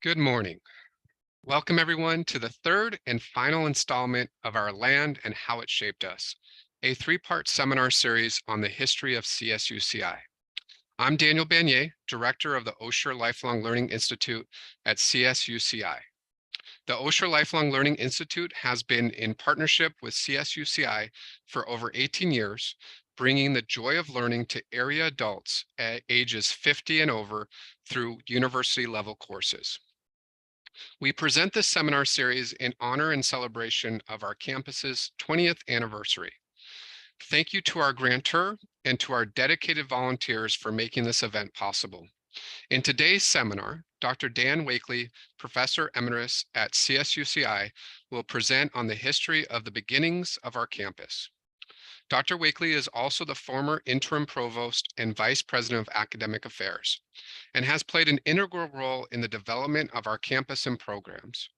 Good morning. Welcome everyone to the third and final installment of our Land and How It Shaped Us, a three-part seminar series on the history of CSUCI. I'm Daniel Banier, Director of the Osher Lifelong Learning Institute at CSUCI. The Osher Lifelong Learning Institute has been in partnership with CSUCI for over 18 years, bringing the joy of learning to area adults at ages 50 and over through university level courses. We present this seminar series in honor and celebration of our campus's 20th anniversary. Thank you to our grantor and to our dedicated volunteers for making this event possible. In today's seminar, Dr. Dan Wakelee, Professor Emeritus at CSUCI, will present on the history of the beginnings of our campus. Dr. Wakelee is also the former interim provost and vice president of academic affairs, and has played an integral role in the development of our campus and programs.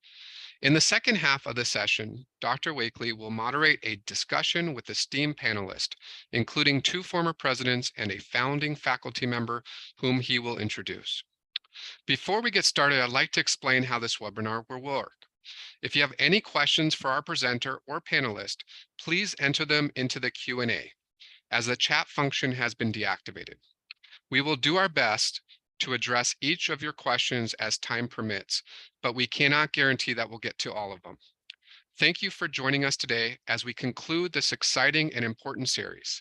In the second half of the session, Dr. Wakelee will moderate a discussion with esteemed panelists, including two former presidents and a founding faculty member whom he will introduce. Before we get started, I'd like to explain how this webinar will work. If you have any questions for our presenter or panelist, please enter them into the Q&A, as the chat function has been deactivated. We will do our best to address each of your questions as time permits, but we cannot guarantee that we'll get to all of them. Thank you for joining us today as we conclude this exciting and important series.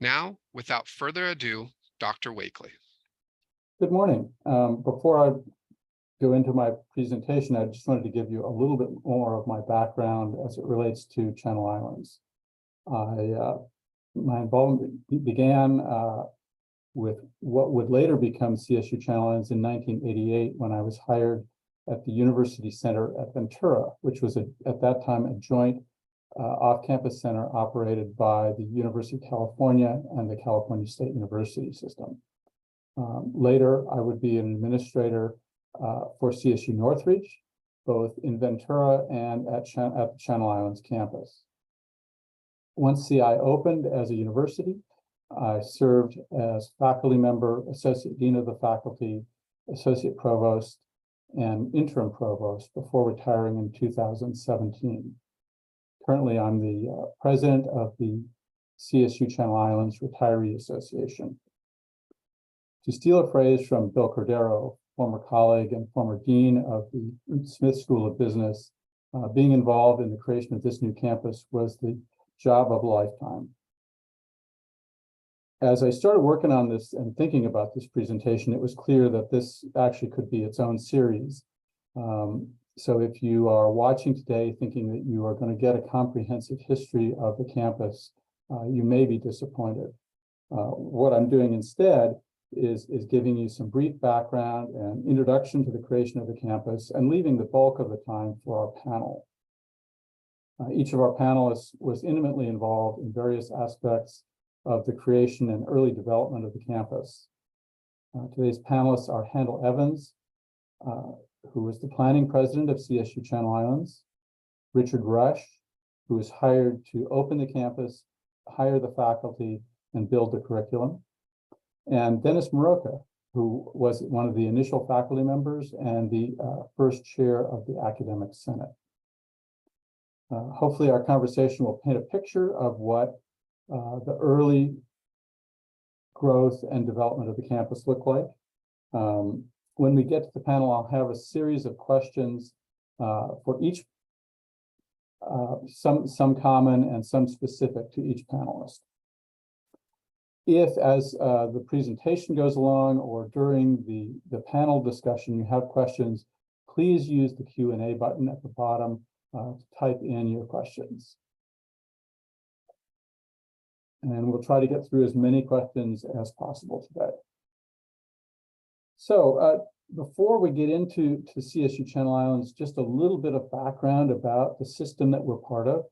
Now, without further ado, Dr. Wakelee. Good morning. Before I go into my presentation, I just wanted to give you a little bit more of my background as it relates to Channel Islands. My involvement began with what would later become CSU Channel Islands in 1988 when I was hired at the University Center at Ventura, which was at that time a joint off-campus center operated by the University of California and the California State University system. Later, I would be an administrator for CSU Northridge, both in Ventura and at the Channel Islands campus. Once CI opened as a university, I served as faculty member, associate dean of the faculty, associate provost, and interim provost before retiring in 2017. Currently, I'm the president of the CSU Channel Islands Retiree Association. To steal a phrase from Bill Cordero, former colleague and former dean of the Smith School of Business, being involved in the creation of this new campus was the job of a lifetime. As I started working on this and thinking about this presentation, it was clear that this actually could be its own series. So if you are watching today thinking that you are going to get a comprehensive history of the campus, you may be disappointed. What I'm doing instead is giving you some brief background and introduction to the creation of the campus and leaving the bulk of the time for our panel. Each of our panelists was intimately involved in various aspects of the creation and early development of the campus. Today's panelists are Handel Evans, who was the planning president of CSU Channel Islands, Richard Rush, who was hired to open the campus, hire the faculty, and build the curriculum, and Dennis Maroka, who was one of the initial faculty members and the first chair of the Academic Senate. Hopefully our conversation will paint a picture of what the early growth and development of the campus looked like. When we get to the panel, I'll have a series of questions for each, some common and some specific to each panelist. If, as the presentation goes along or during the panel discussion, you have questions, please use the Q&A button at the bottom to type in your questions. And we'll try to get through as many questions as possible today. So before we get into CSU Channel Islands, just a little bit of background about the system that we're part of.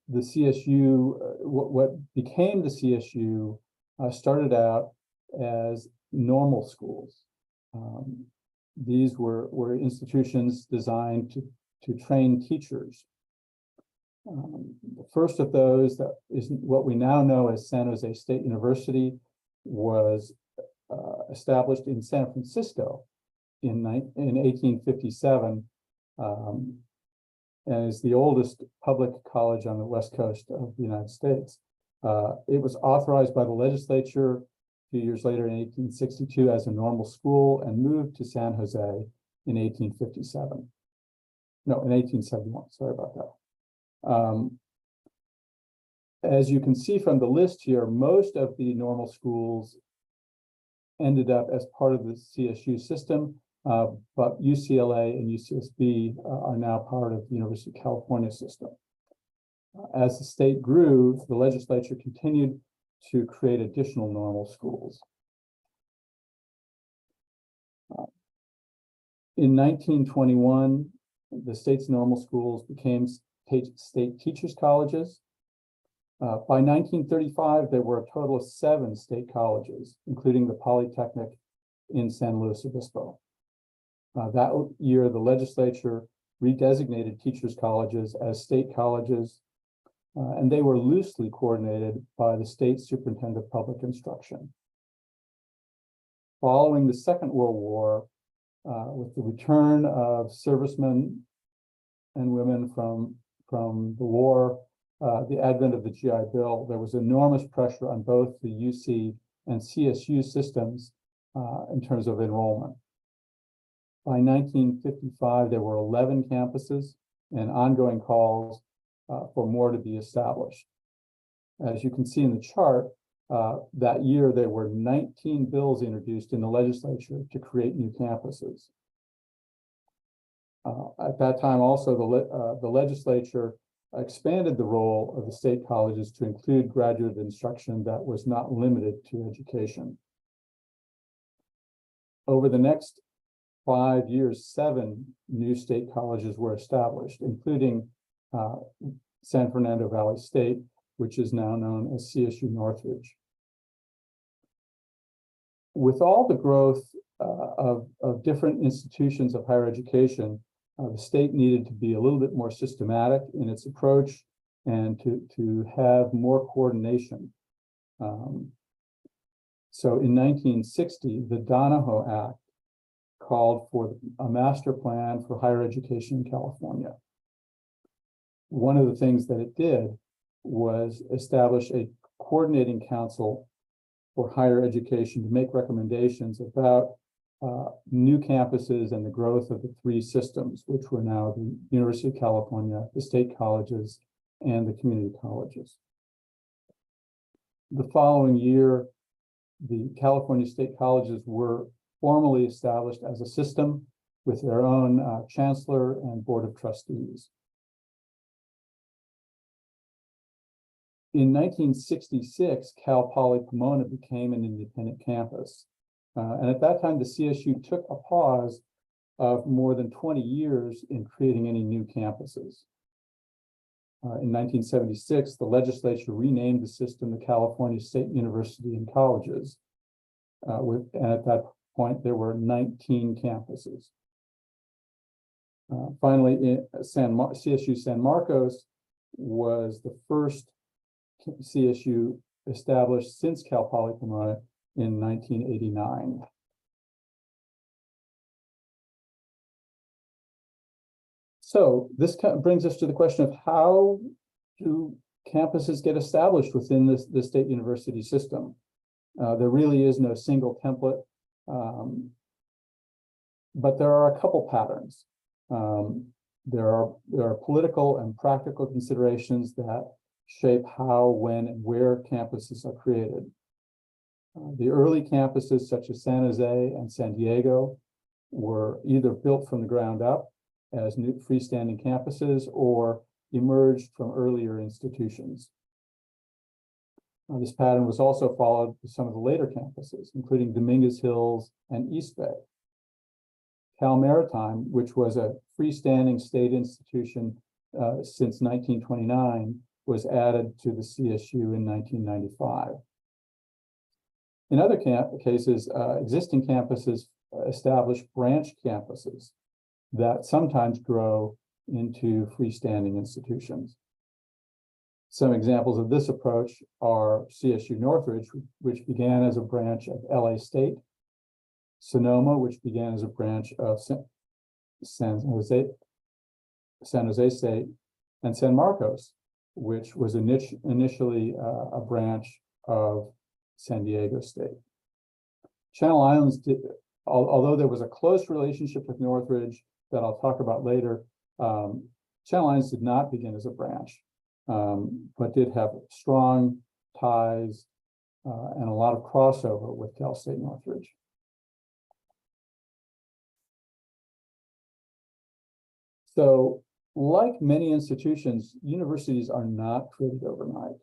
The CSU, what became the CSU, started out as normal schools. These were institutions designed to train teachers. The first of those, that is what we now know as San Jose State University, was established in San Francisco in 1857, and is the oldest public college on the west coast of the United States. It was authorized by the legislature a few years later in 1862 as a normal school and moved to San Jose in 1857. No, in 1871, sorry about that. As you can see from the list here, most of the normal schools ended up as part of the CSU system, but UCLA and UCSB are now part of the University of California system. As the state grew, the legislature continued to create additional normal schools. In 1921, the state's normal schools became state teachers' colleges. By 1935, there were a total of 7 state colleges, including the Polytechnic in San Luis Obispo. That year, the legislature redesignated teachers' colleges as state colleges, and they were loosely coordinated by the state superintendent of public instruction. Following the Second World War, with the return of servicemen and women from the war, the advent of the GI Bill, there was enormous pressure on both the UC and CSU systems in terms of enrollment. By 1955, there were 11 campuses and ongoing calls for more to be established. As you can see in the chart, that year there were 19 bills introduced in the legislature to create new campuses. At that time also, the legislature expanded the role of the state colleges to include graduate instruction that was not limited to education. Over the next 5 years, 7 new state colleges were established, including San Fernando Valley State, which is now known as CSU Northridge. With all the growth of different institutions of higher education, the state needed to be a little bit more systematic in its approach and to have more coordination. So in 1960, the Donahoe Act called for a master plan for higher education in California. One of the things that it did was establish a coordinating council for higher education to make recommendations about new campuses and the growth of the 3 systems, which were now the University of California, the state colleges, and the community colleges. The following year, the California state colleges were formally established as a system with their own chancellor and board of trustees. In 1966, Cal Poly Pomona became an independent campus. And at that time, the CSU took a pause of more than 20 years in creating any new campuses. In 1976, the legislature renamed the system the California State University and Colleges. And at that point, there were 19 campuses. Finally, CSU San Marcos was the first CSU established since Cal Poly Pomona in 1989. So this brings us to the question of how do campuses get established within the state university system? There really is no single template, but there are a couple patterns. There are political and practical considerations that shape how, when, and where campuses are created. The early campuses, such as San Jose and San Diego, were either built from the ground up as new freestanding campuses or emerged from earlier institutions. This pattern was also followed with some of the later campuses, including Dominguez Hills and East Bay. Cal Maritime, which was a freestanding state institution since 1929, was added to the CSU in 1995. In other cases, existing campuses establish branch campuses that sometimes grow into freestanding institutions. Some examples of this approach are CSU Northridge, which began as a branch of LA State, Sonoma, which began as a branch of San Jose State, and San Marcos, which was initially a branch of San Diego State. Channel Islands although there was a close relationship with Northridge that I'll talk about later, Channel Islands did not begin as a branch, but did have strong ties and a lot of crossover with Cal State Northridge. So, like many institutions, universities are not created overnight.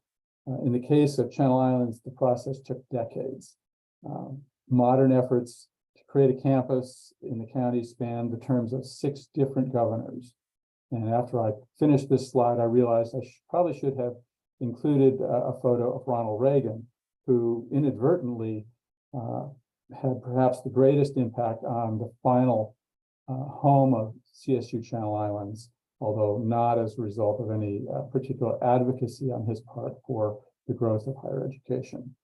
In the case of Channel Islands, the process took decades. Modern efforts to create a campus in the county spanned the terms of 6 different governors. And after I finished this slide, I realized I probably should have included a photo of Ronald Reagan, who inadvertently had perhaps the greatest impact on the final home of CSU Channel Islands, although not as a result of any particular advocacy on his part for the growth of higher education.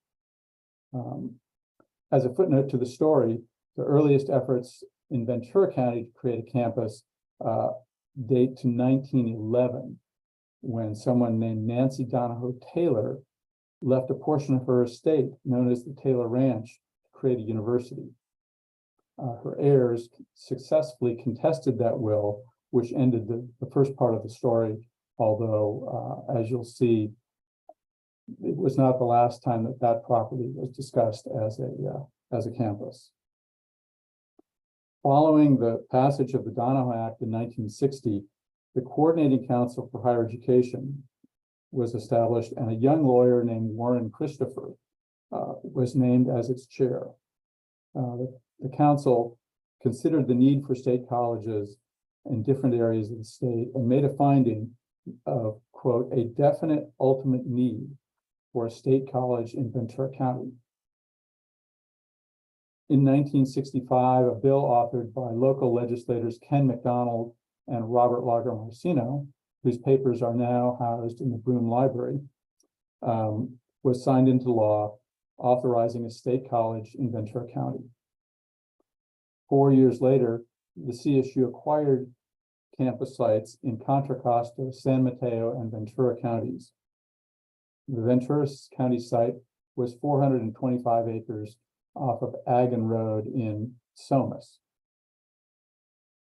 As a footnote to the story, the earliest efforts in Ventura County to create a campus date to 1911, when someone named Nancy Donahoe Taylor left a portion of her estate, known as the Taylor Ranch, to create a university. Her heirs successfully contested that will, which ended the first part of the story, although, as you'll see, it was not the last time that that property was discussed as a campus. Following the passage of the Donahoe Act in 1960, the Coordinating Council for Higher Education was established, and a young lawyer named Warren Christopher was named as its chair. The council considered the need for state colleges in different areas of the state and made a finding of, quote, a definite ultimate need for a state college in Ventura County. In 1965, a bill authored by local legislators Ken McDonald and Robert Lager Marcino, whose papers are now housed in the Broome Library, was signed into law, authorizing a state college in Ventura County. 4 years later, the CSU acquired campus sites in Contra Costa, San Mateo, and Ventura counties. The Ventura County site was 425 acres off of Agan Road in Somas.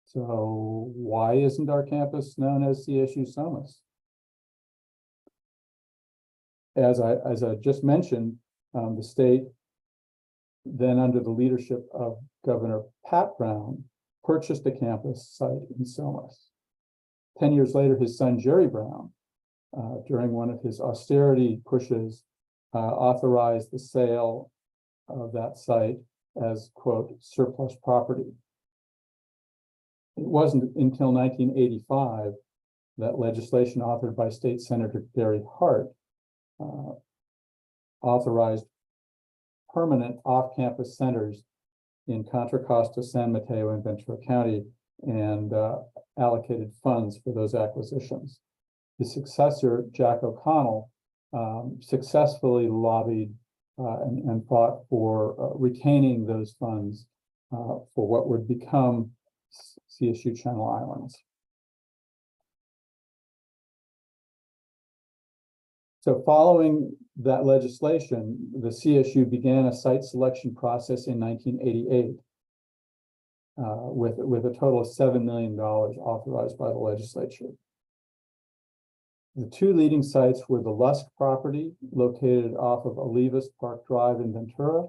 So why isn't our campus known as CSU Somas? As I just mentioned, the state, then under the leadership of Governor Pat Brown, purchased a campus site in Somas. 10 years later, his son Jerry Brown, during one of his austerity pushes, authorized the sale of that site as, quote, surplus property. It wasn't until 1985 that legislation authored by State Senator Gary Hart authorized permanent off-campus centers in Contra Costa, San Mateo, and Ventura County, and allocated funds for those acquisitions. His successor, Jack O'Connell, successfully lobbied and fought for retaining those funds for what would become CSU Channel Islands. So following that legislation, the CSU began a site selection process in 1988 with a total of $7 million authorized by the legislature. The 2 leading sites were the Lusk property, located off of Olivas Park Drive in Ventura,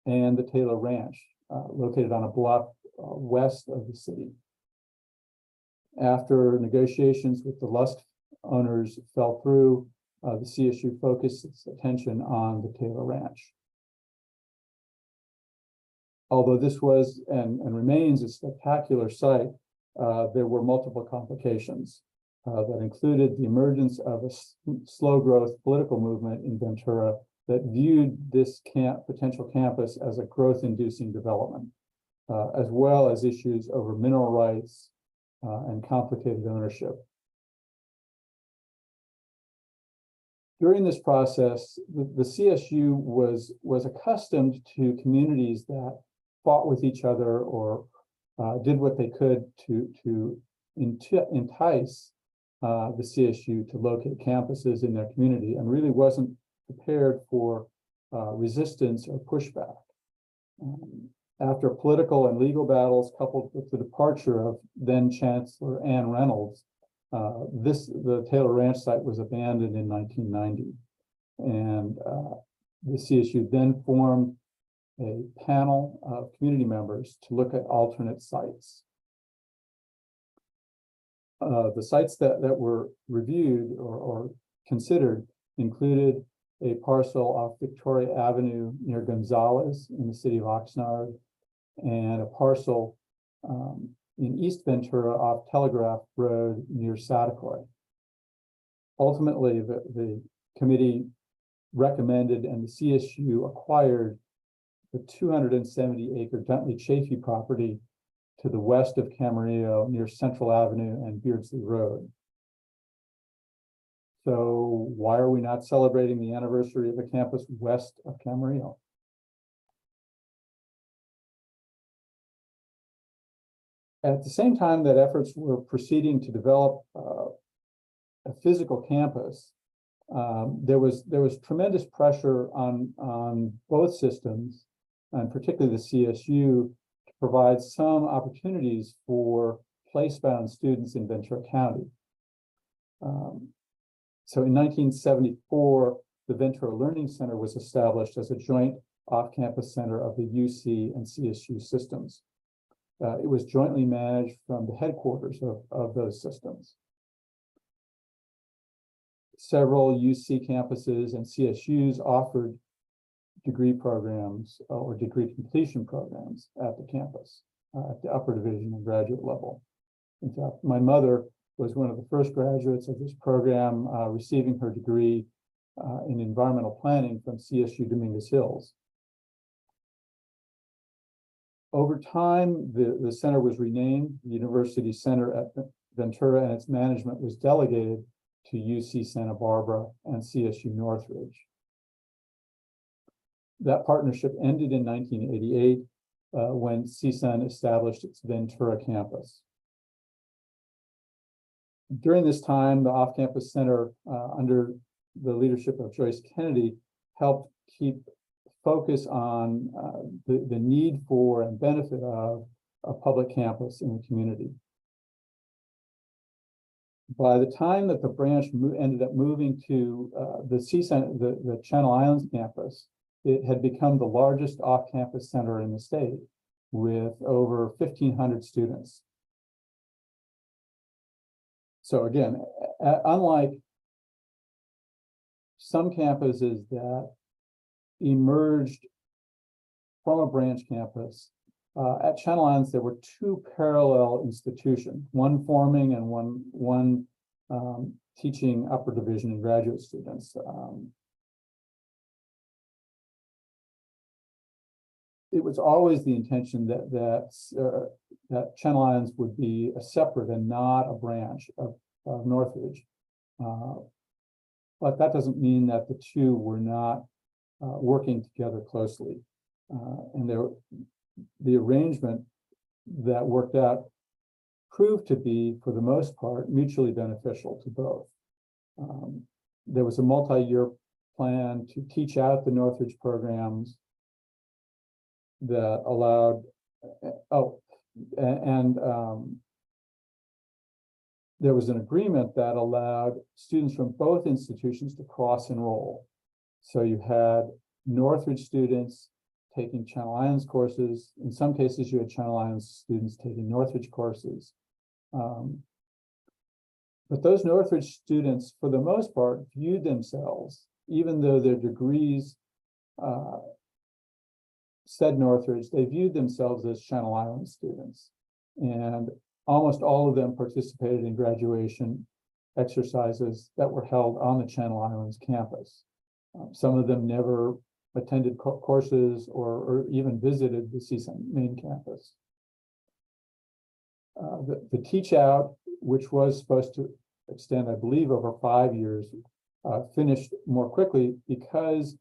and the Taylor Ranch, located on a bluff west of the city. After negotiations with the Lusk owners fell through, the CSU focused its attention on the Taylor Ranch. Although this was and remains a spectacular site, there were multiple complications that included the emergence of a slow growth political movement in Ventura that viewed this potential campus as a growth inducing development, as well as issues over mineral rights and complicated ownership. During this process, the CSU was accustomed to communities that fought with each other or did what they could to entice the CSU to locate campuses in their community, and really wasn't prepared for resistance or pushback. After political and legal battles, coupled with the departure of then Chancellor Ann Reynolds, the Taylor Ranch site was abandoned in 1990. And the CSU then formed a panel of community members to look at alternate sites. The sites that were reviewed or considered included a parcel off Victoria Avenue near Gonzales in the city of Oxnard, and a parcel in East Ventura off Telegraph Road near Saticoy. Ultimately, the committee recommended and the CSU acquired the 270-acre Duntley Chafee property to the west of Camarillo near Central Avenue and Beardsley Road. So why are we not celebrating the anniversary of a campus west of Camarillo? At the same time that efforts were proceeding to develop a physical campus, there was tremendous pressure on both systems, and particularly the CSU, to provide some opportunities for place-bound students in Ventura County. So in 1974, the Ventura Learning Center was established as a joint off-campus center of the UC and CSU systems. It was jointly managed from the headquarters of those systems. Several UC campuses and CSUs offered degree programs or degree completion programs at the campus, at the upper division and graduate level. In fact, my mother was one of the first graduates of this program, receiving her degree in environmental planning from CSU Dominguez Hills. Over time, the center was renamed the University Center at Ventura, and its management was delegated to UC Santa Barbara and CSU Northridge. That partnership ended in 1988 when CSUN established its Ventura campus. During this time, the off-campus center, under the leadership of Joyce Kennedy, helped keep focus on the need for and benefit of a public campus in the community. By the time that the branch ended up moving to the CSUN, the Channel Islands campus, it had become the largest off-campus center in the state, with over 1,500 students. So again, unlike some campuses that emerged from a branch campus, at Channel Islands there were two parallel institutions, one forming and one teaching upper division and graduate students. It was always the intention that Channel Islands would be a separate and not a branch of Northridge. But that doesn't mean that the two were not working together closely. And the arrangement that worked out proved to be, for the most part, mutually beneficial to both. There was a multi-year plan to teach out the Northridge programs that allowed, there was an agreement that allowed students from both institutions to cross-enroll. So you had Northridge students taking Channel Islands courses. In some cases, you had Channel Islands students taking Northridge courses. But those Northridge students, for the most part, viewed themselves, even though their degrees said Northridge, they viewed themselves as Channel Islands students. And almost all of them participated in graduation exercises that were held on the Channel Islands campus. Some of them never attended courses or even visited the CSUN main campus. The teach out, which was supposed to extend, I believe, over 5 years, finished more quickly because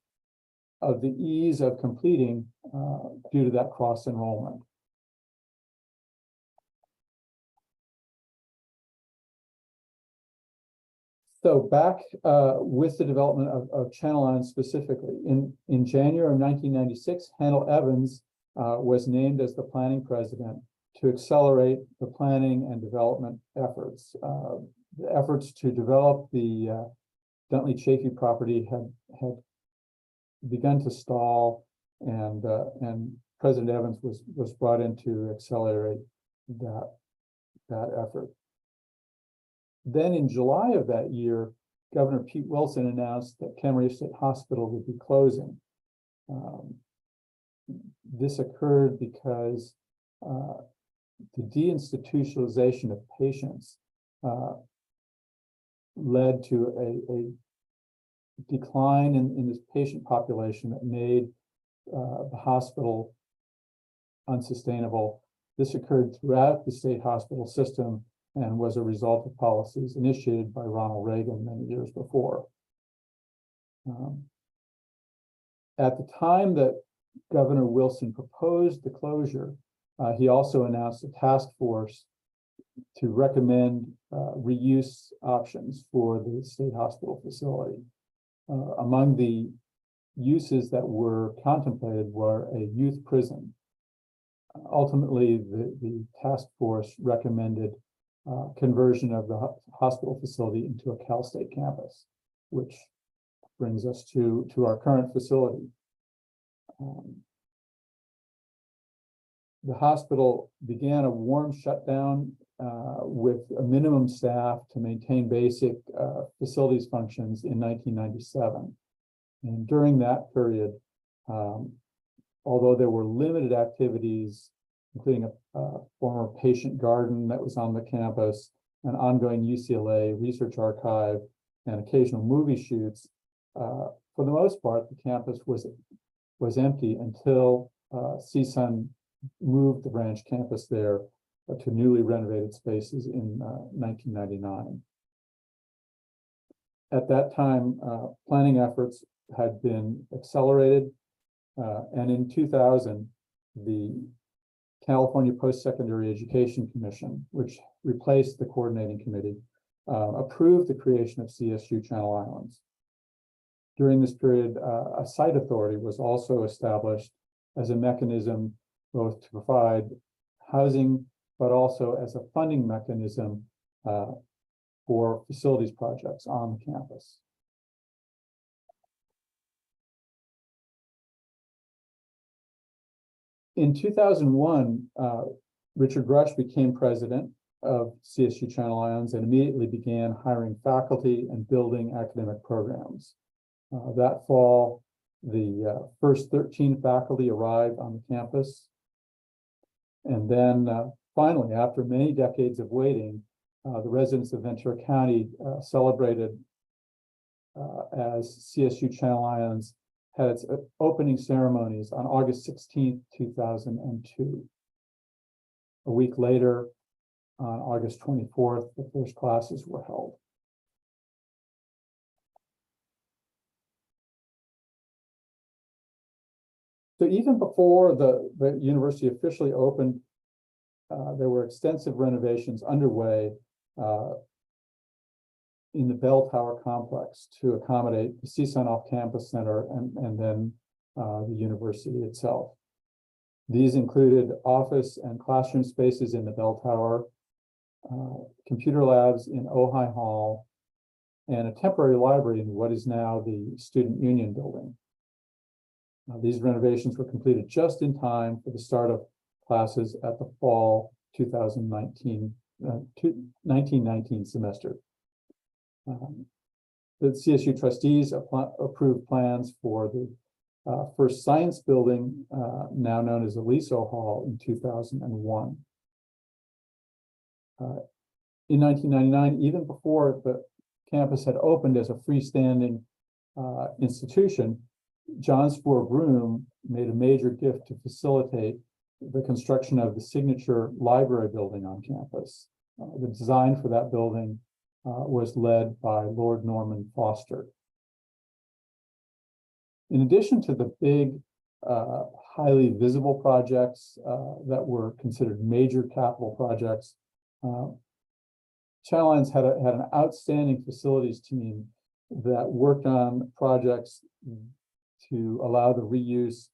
of the ease of completing due to that cross enrollment. So back with the development of Channel Islands specifically, in January of 1996, Handel Evans was named as the planning president to accelerate the planning and development efforts. The efforts to develop the Duntley Chafee property had begun to stall, and President Evans was brought in to accelerate that effort. Then in July of that year, Governor Pete Wilson announced that Camarillo State Hospital would be closing. This occurred because the deinstitutionalization of patients led to a decline in this patient population that made the hospital unsustainable. This occurred throughout the state hospital system and was a result of policies initiated by Ronald Reagan many years before. At the time that Governor Wilson proposed the closure, he also announced a task force to recommend reuse options for the state hospital facility. Among the uses that were contemplated were a youth prison. Ultimately, the task force recommended conversion of the hospital facility into a Cal State campus, which brings us to our current facility. The hospital began a warm shutdown with a minimum staff to maintain basic facilities functions in 1997. And during that period, although there were limited activities, including a former patient garden that was on the campus, an ongoing UCLA research archive, and occasional movie shoots, for the most part, the campus was empty until CSUN moved the branch campus there to newly renovated spaces in 1999. At that time, planning efforts had been accelerated, and in 2000, the California Post-Secondary Education Commission, which replaced the coordinating committee, approved the creation of CSU Channel Islands. During this period, a site authority was also established as a mechanism both to provide housing, but also as a funding mechanism for facilities projects on the campus. In 2001, Richard Rush became president of CSU Channel Islands and immediately began hiring faculty and building academic programs. That fall, the first 13 faculty arrived on the campus. And then finally, after many decades of waiting, the residents of Ventura County celebrated as CSU Channel Islands had its opening ceremonies on August 16, 2002. A week later, on August 24th, the first classes were held. So even before the university officially opened, there were extensive renovations underway in the bell tower complex to accommodate the CSUN off-campus center and then the university itself. These included office and classroom spaces in the bell tower, computer labs in Ojai Hall, and a temporary library in what is now the Student Union building. These renovations were completed just in time for the start of classes at the fall 2019 semester. The CSU trustees approved plans for the first science building, now known as Aliso Hall, in 2001. In 1999, even before the campus had opened as a freestanding institution, John Spoor Broom made a major gift to facilitate the construction of the signature library building on campus. The design for that building was led by Lord Norman Foster. In addition to the big, highly visible projects that were considered major capital projects, Channel Islands had an outstanding facilities team that worked on projects to allow the reuse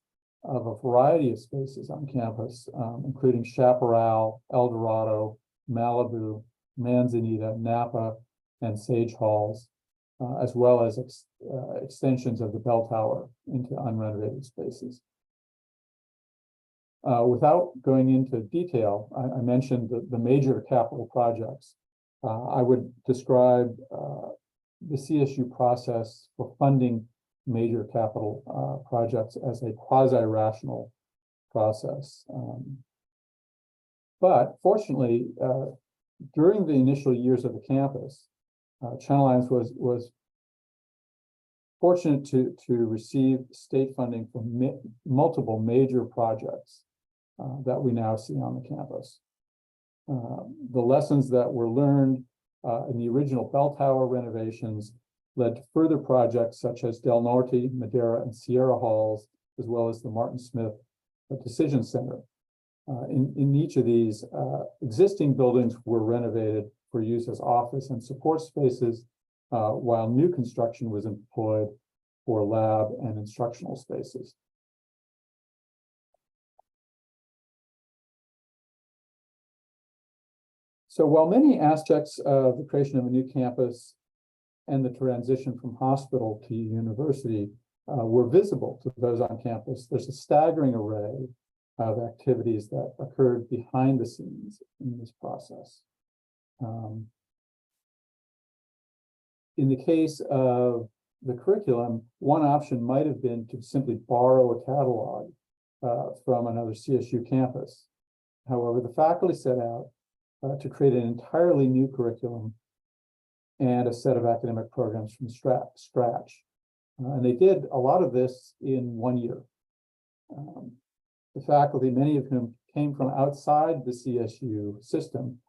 of a variety of spaces on campus, including Chaparral, El Dorado, Malibu, Manzanita, Napa, and Sage Halls, as well as extensions of the bell tower into unrenovated spaces. Without going into detail, I mentioned the major capital projects. I would describe the CSU process for funding major capital projects as a quasi-rational process. But fortunately, during the initial years of the campus, Channel Islands was fortunate to receive state funding for multiple major projects that we now see on the campus. The lessons that were learned in the original bell tower renovations led to further projects such as Del Norte, Madera, and Sierra Halls, as well as the Martin Smith Decision Center. In each of these, existing buildings were renovated for use as office and support spaces, while new construction was employed for lab and instructional spaces. So while many aspects of the creation of a new campus and the transition from hospital to university were visible to those on campus, there's a staggering array of activities that occurred behind the scenes in this process. In the case of the curriculum, one option might have been to simply borrow a catalog from another CSU campus. However, the faculty set out to create an entirely new curriculum and a set of academic programs from scratch. And they did a lot of this in 1 year. The faculty, many of whom came from outside the CSU system,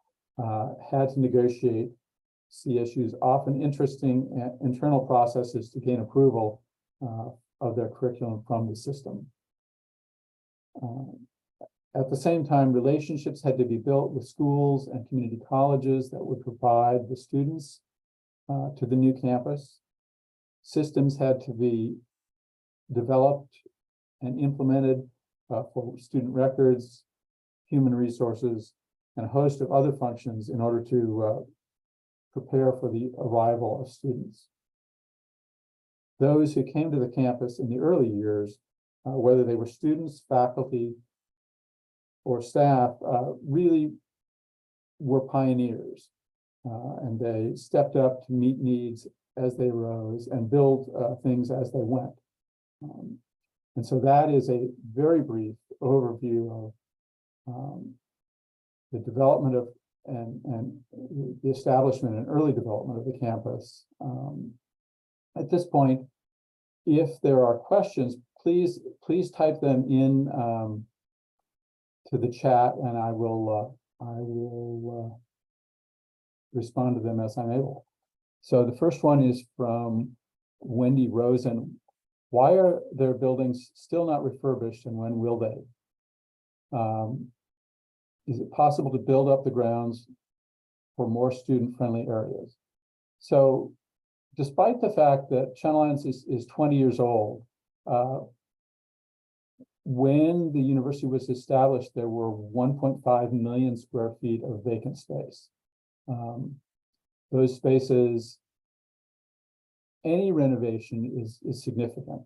had to negotiate CSU's often interesting internal processes to gain approval of their curriculum from the system. At the same time, relationships had to be built with schools and community colleges that would provide the students to the new campus. Systems had to be developed and implemented for student records, human resources, and a host of other functions in order to prepare for the arrival of students. Those who came to the campus in the early years, whether they were students, faculty, or staff, really were pioneers, and they stepped up to meet needs as they arose and build things as they went. And so that is a very brief overview of the development of and the establishment and early development of the campus. At this point, if there are questions, please type them in to the chat, and I will respond to them as I'm able. So the first one is from Wendy Rosen. Why are their buildings still not refurbished, and when will they? Is it possible to build up the grounds for more student-friendly areas? So despite the fact that Channel Islands is 20 years old, when the university was established, there were 1.5 million square feet of vacant space. Those spaces, any renovation is significant,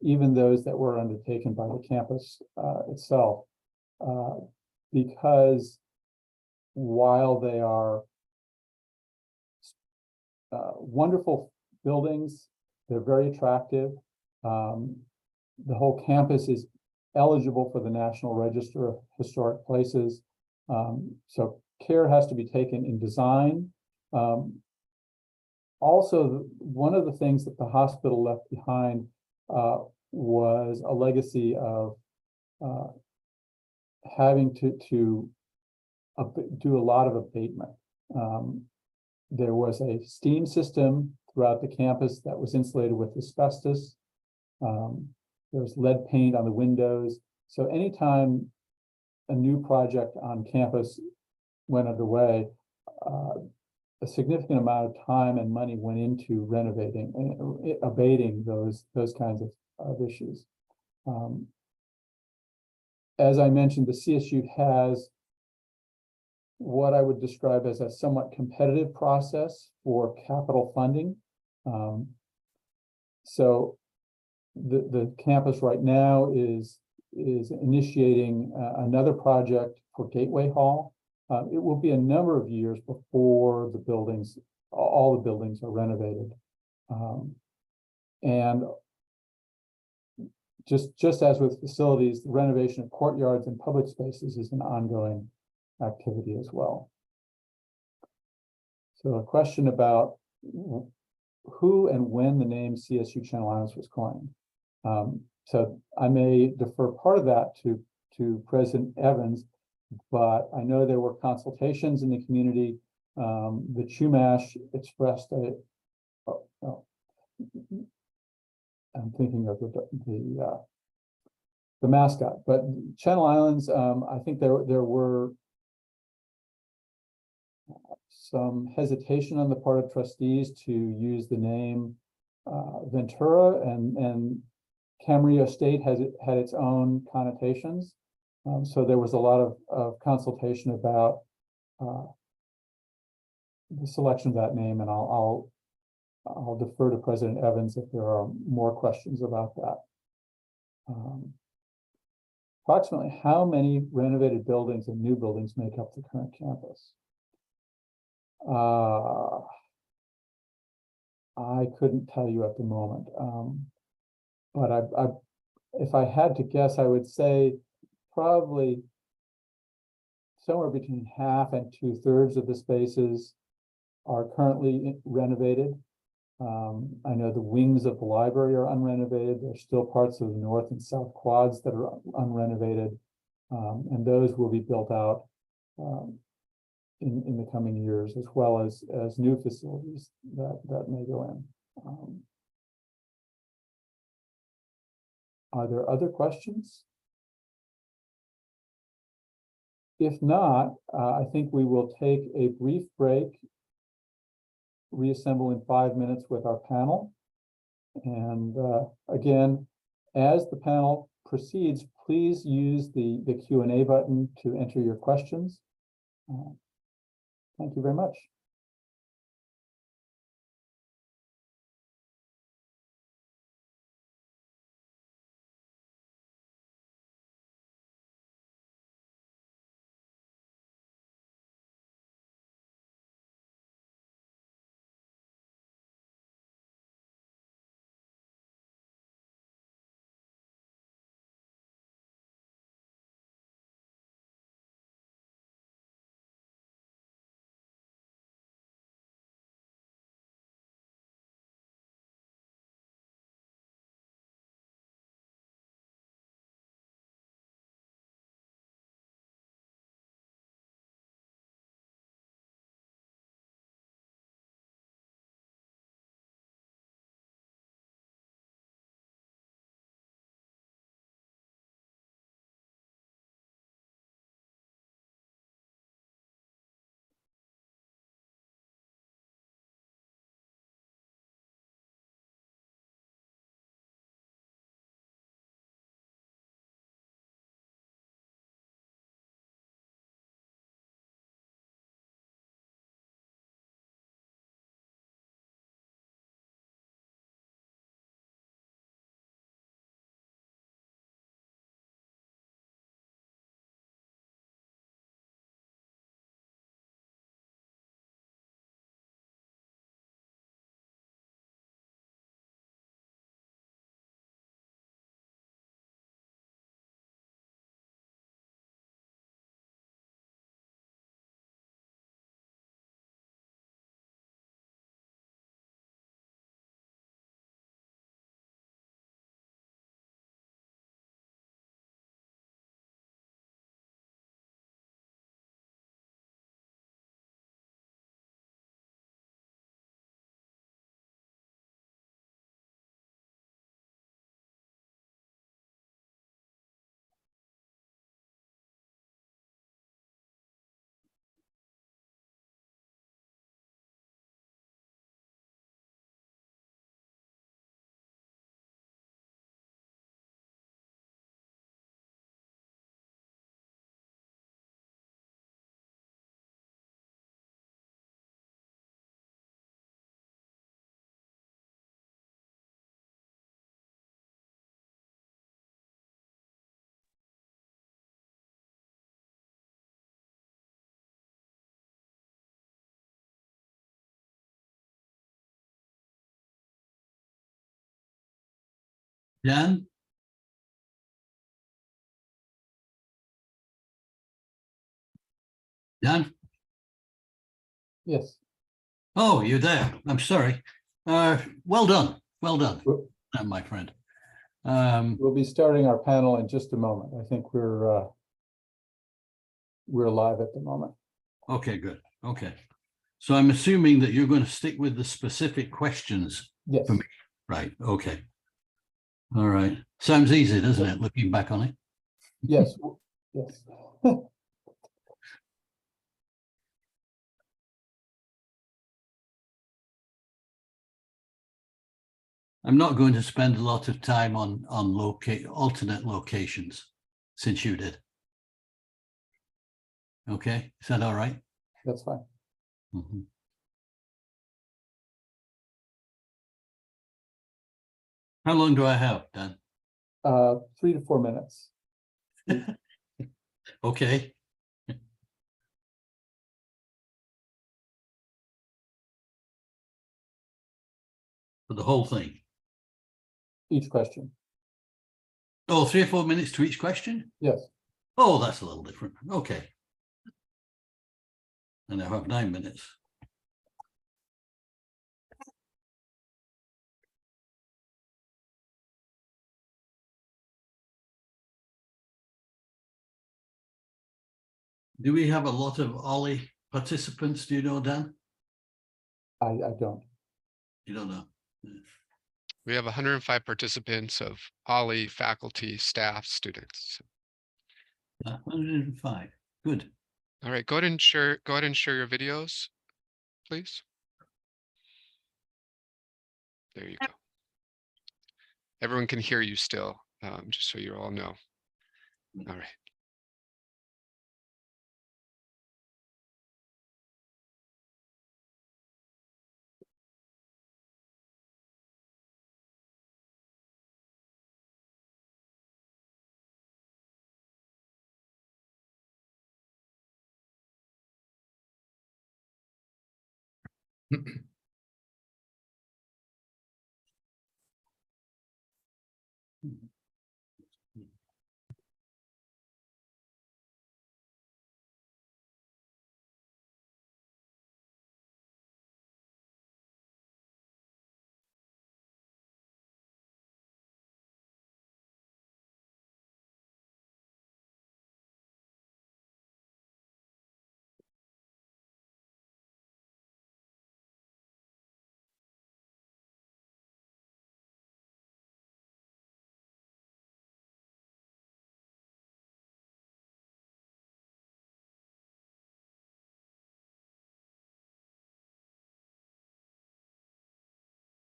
even those that were undertaken by the campus itself, because while they are wonderful buildings, they're very attractive. The whole campus is eligible for the National Register of Historic Places. So care has to be taken in design. Also, one of the things that the hospital left behind was a legacy of having to do a lot of abatement. There was a steam system throughout the campus that was insulated with asbestos. There's lead paint on the windows. So anytime a new project on campus went underway, a significant amount of time and money went into renovating and abating those kinds of issues. As I mentioned, the CSU has what I would describe as a somewhat competitive process for capital funding. So the campus right now is initiating another project for Gateway Hall. It will be a number of years before the buildings, all the buildings are renovated. And just as with facilities, the renovation of courtyards and public spaces is an ongoing activity as well. So a question about who and when the name CSU Channel Islands was coined. So I may defer part of that to President Evans, but I know there were consultations in the community. The Chumash expressed I'm thinking of the mascot, but Channel Islands, I think there were some hesitation on the part of trustees to use the name Ventura, and Camarillo State had its own connotations. So there was a lot of consultation about the selection of that name, and I'll defer to President Evans if there are more questions about that. Approximately how many renovated buildings and new buildings make up the current campus? I couldn't tell you at the moment, but if I had to guess, I would say probably somewhere between half and 2/3 of the spaces are currently renovated. I know the wings of the library are unrenovated. There's still parts of the north and south quads that are unrenovated, and those will be built out in the coming years, as well as new facilities that may go in. Are there other questions? If not, I think we will take a brief break, reassemble in 5 minutes with our panel. And again, as the panel proceeds, please use the Q&A button to enter your questions. Thank you very much. Dan? Dan? Yes. Oh, you're there. I'm sorry. Well done. Well done, We'll my friend. we'll be starting our panel in just a moment. I think we're live at the moment. Okay, good. Okay. So I'm assuming that you're going to stick with the specific questions Yes. for me. Right. Okay. All right. Sounds easy, doesn't it? Looking back on it. Yes. Yes. I'm not going to spend a lot of time on alternate locations since you did. Okay, is that all right? That's fine. Mhm. How long do I have, Dan? 3 to 4 minutes. Okay. For the whole thing. Each question. Oh, 3 or 4 minutes to each question? Yes. Oh, that's a little different. Okay. And I have 9 minutes. Do we have a lot of OLLI participants? Do you know, Dan? I don't. You don't know. We have 105 participants of OLLI, faculty, staff, students. 105. Good. All right, go ahead and share your videos, please. There you go. Everyone can hear you still, just so you all know. All right.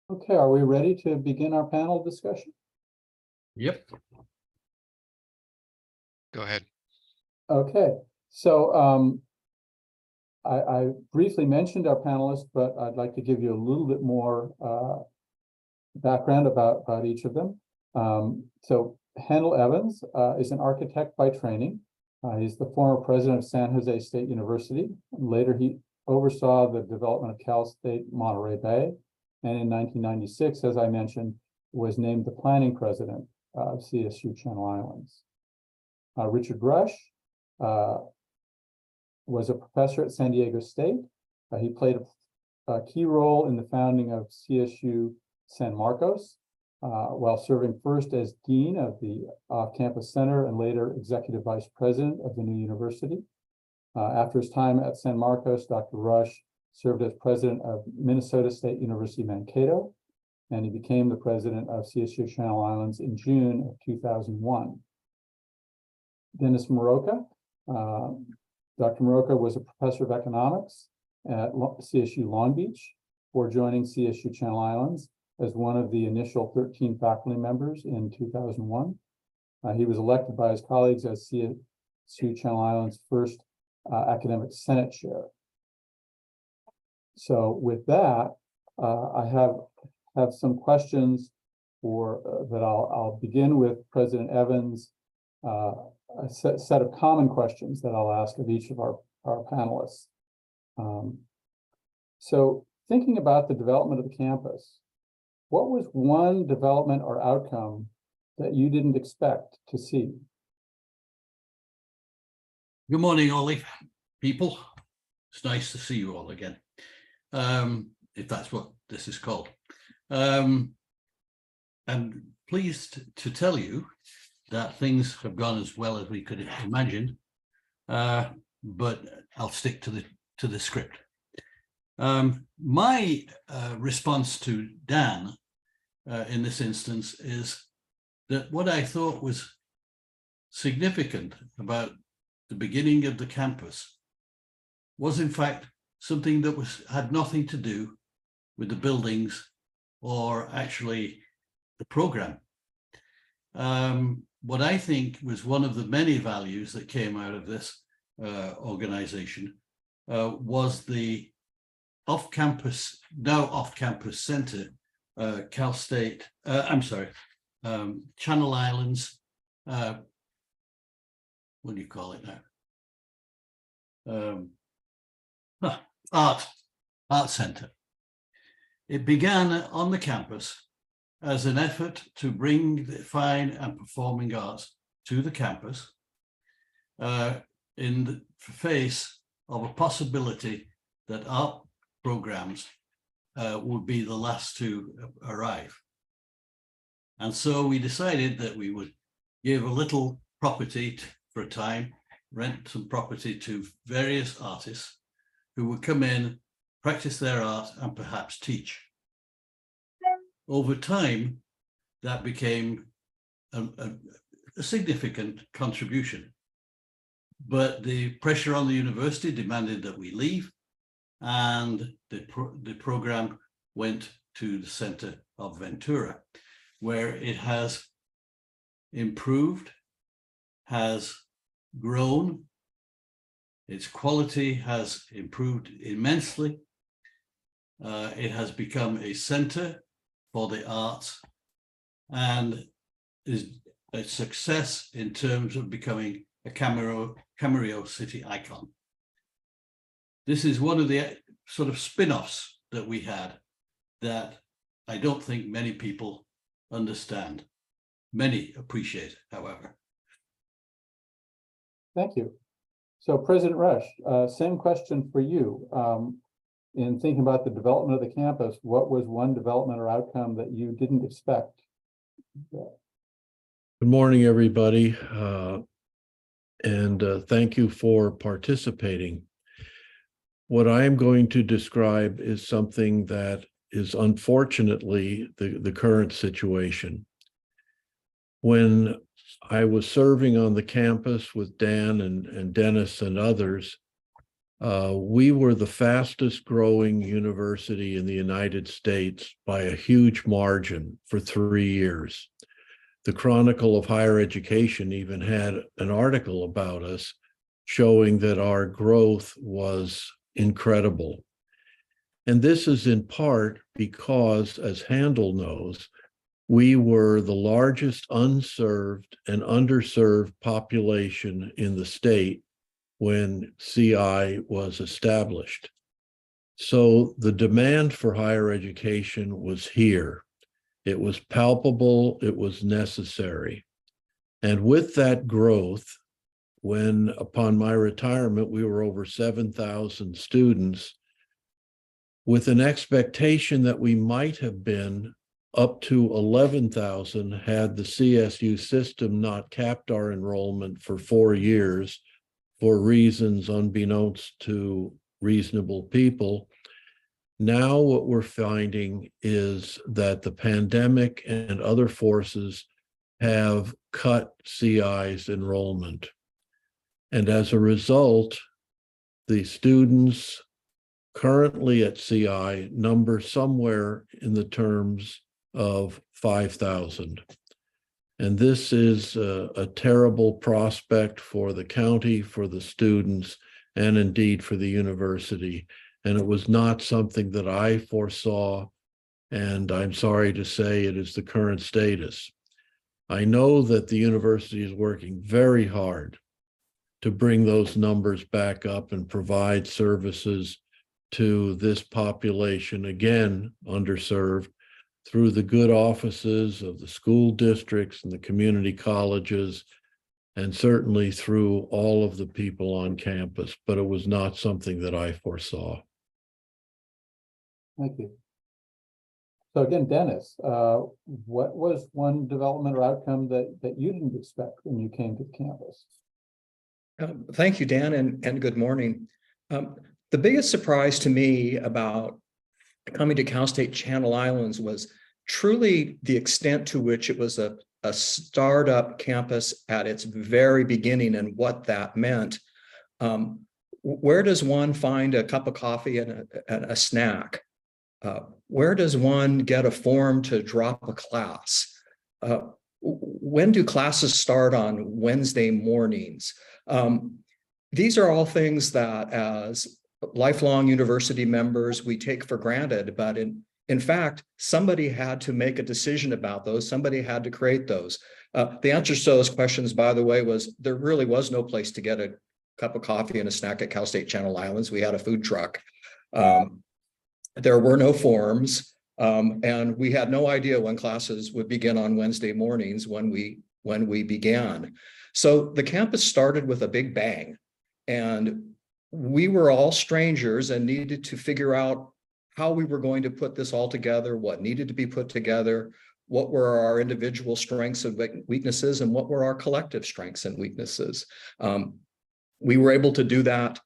Okay, are we ready to begin our panel discussion? Yep. Go ahead. Okay, so I briefly mentioned our panelists, but I'd like to give you a little bit more background about each of them. So Handel Evans is an architect by training. He's the former president of San Jose State University. Later, he oversaw the development of Cal State Monterey Bay. And in 1996, as I mentioned, was named the planning president of CSU Channel Islands. Richard Rush was a professor at San Diego State. He played a key role in the founding of CSU San Marcos, while serving first as dean of the off-campus center and later executive vice president of the new university. After his time at San Marcos, Dr. Rush served as president of Minnesota State University Mankato, and he became the president of CSU Channel Islands in June of 2001. Dennis Moroka. Dr. Moroka was a professor of economics at CSU Long Beach before joining CSU Channel Islands as one of the initial 13 faculty members in 2001. He was elected by his colleagues as CSU Channel Islands' first academic senate chair. So with that, I have some questions for that I'll begin with President Evans, a set of common questions that I'll ask of each of our panelists. So thinking about the development of the campus, what was one development or outcome that you didn't expect to see? Good morning, Ollie, people. It's nice to see you all again, if that's what this is called. I'm pleased to tell you that things have gone as well as we could imagine, but I'll stick to the script. My response to Dan in this instance is that what I thought was significant about the beginning of the campus was in fact something that had nothing to do with the buildings or actually the program. What I think was one of the many values that came out of this organization was the off-campus, now off-campus center, Cal State, Channel Islands, what do you call it now? Art Center. It began on the campus as an effort to bring the fine and performing arts to the campus in the face of a possibility that art programs would be the last to arrive. And so we decided that we would give a little property for a time, rent some property to various artists who would come in, practice their art, and perhaps teach. Over time, that became a significant contribution. But the pressure on the university demanded that we leave, and the program went to the center of Ventura, where it has improved, has grown, its quality has improved immensely. It has become a center for the arts and is a success in terms of becoming a Camarillo city icon. This is one of the sort of spin-offs that we had that I don't think many people understand. Many appreciate, however. Thank you. So President Rush, same question for you. In thinking about the development of the campus, what was one development or outcome that you didn't expect? Good morning, everybody. Thank you for participating. What I am going to describe is something that is unfortunately the current situation. When I was serving on the campus with Dan and Dennis and others, we were the fastest growing university in the United States by a huge margin for 3 years. The Chronicle of Higher Education even had an article about us showing that our growth was incredible. And this is in part because, as Handel knows, we were the largest unserved and underserved population in the state when CI was established. So the demand for higher education was here. It was palpable, it was necessary. And with that growth, when upon my retirement, we were over 7,000 students, with an expectation that we might have been up to 11,000 had the CSU system not capped our enrollment for 4 years for reasons unbeknownst to reasonable people. Now what we're finding is that the pandemic and other forces have cut CI's enrollment. And as a result, the students currently at CI number somewhere in the terms of 5,000. And this is a terrible prospect for the county, for the students, and indeed for the university. And it was not something that I foresaw, and I'm sorry to say it is the current status. I know that the university is working very hard to bring those numbers back up and provide services to this population, again, underserved. through the good offices of the school districts and the community colleges, and certainly through all of the people on campus, but it was not something that I foresaw. Thank you. So again, Dennis, what was one development or outcome that you didn't expect when you came to the campus? Thank you, Dan, and good morning. The biggest surprise to me about coming to Cal State Channel Islands was truly the extent to which it was a startup campus at its very beginning and what that meant. Where does one find a cup of coffee and a snack? Where does one get a form to drop a class? When do classes start on Wednesday mornings? These are all things that as lifelong university members, we take for granted, but in fact, somebody had to make a decision about those. Somebody had to create those. The answer to those questions, by the way, was there really was no place to get a cup of coffee and a snack at Cal State Channel Islands. We had a food truck. There were no forms, and we had no idea when classes would begin on Wednesday mornings when we began. So the campus started with a big bang, and we were all strangers and needed to figure out how we were going to put this all together, what needed to be put together, what were our individual strengths and weaknesses, and what were our collective strengths and weaknesses. We were able to do that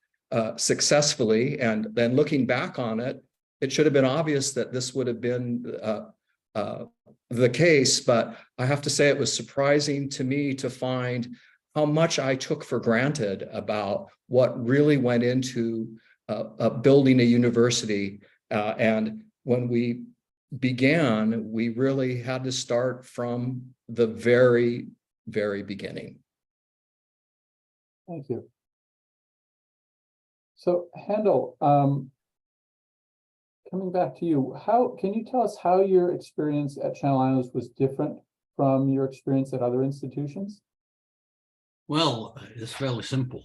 successfully, and then looking back on it, it should have been obvious that this would have been the case, but I have to say it was surprising to me to find how much I took for granted about what really went into building a university. And when we began, we really had to start from the very, very beginning. Thank you. So Handel, coming back to you, can you tell us how your experience at Channel Islands was different from your experience at other institutions? Well, it's fairly simple.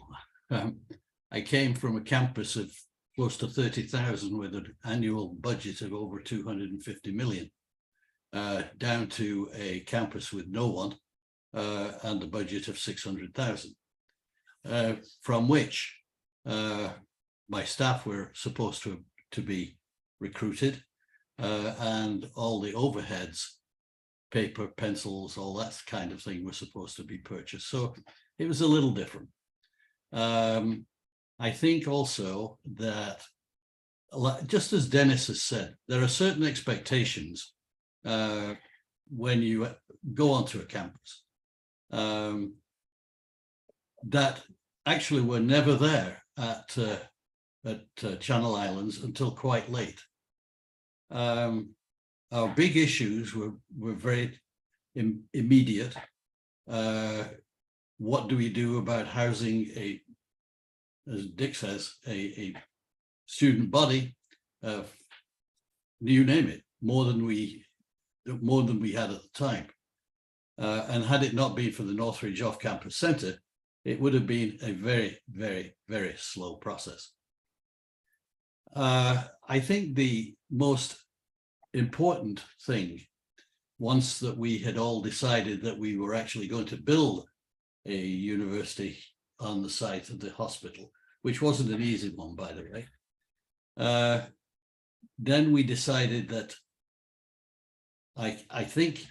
I came from a campus of close to 30,000 with an annual budget of over 250 million, down to a campus with no one and a budget of 600,000, from which my staff were supposed to be recruited, and all the overheads, paper, pencils, all that kind of thing were supposed to be purchased. So it was a little different. I think also that, just as Dennis has said, there are certain expectations when you go onto a campus that actually were never there at Channel Islands until quite late. Our big issues were very immediate. What do we do about housing as Dick says, a student body? You name it, more than we had at the time. And had it not been for the Northridge Off-Campus Centre, it would have been a very, very, very slow process. I think the most important thing, once that we had all decided that we were actually going to build a university on the site of the hospital, which wasn't an easy one, by the way, then we decided that I think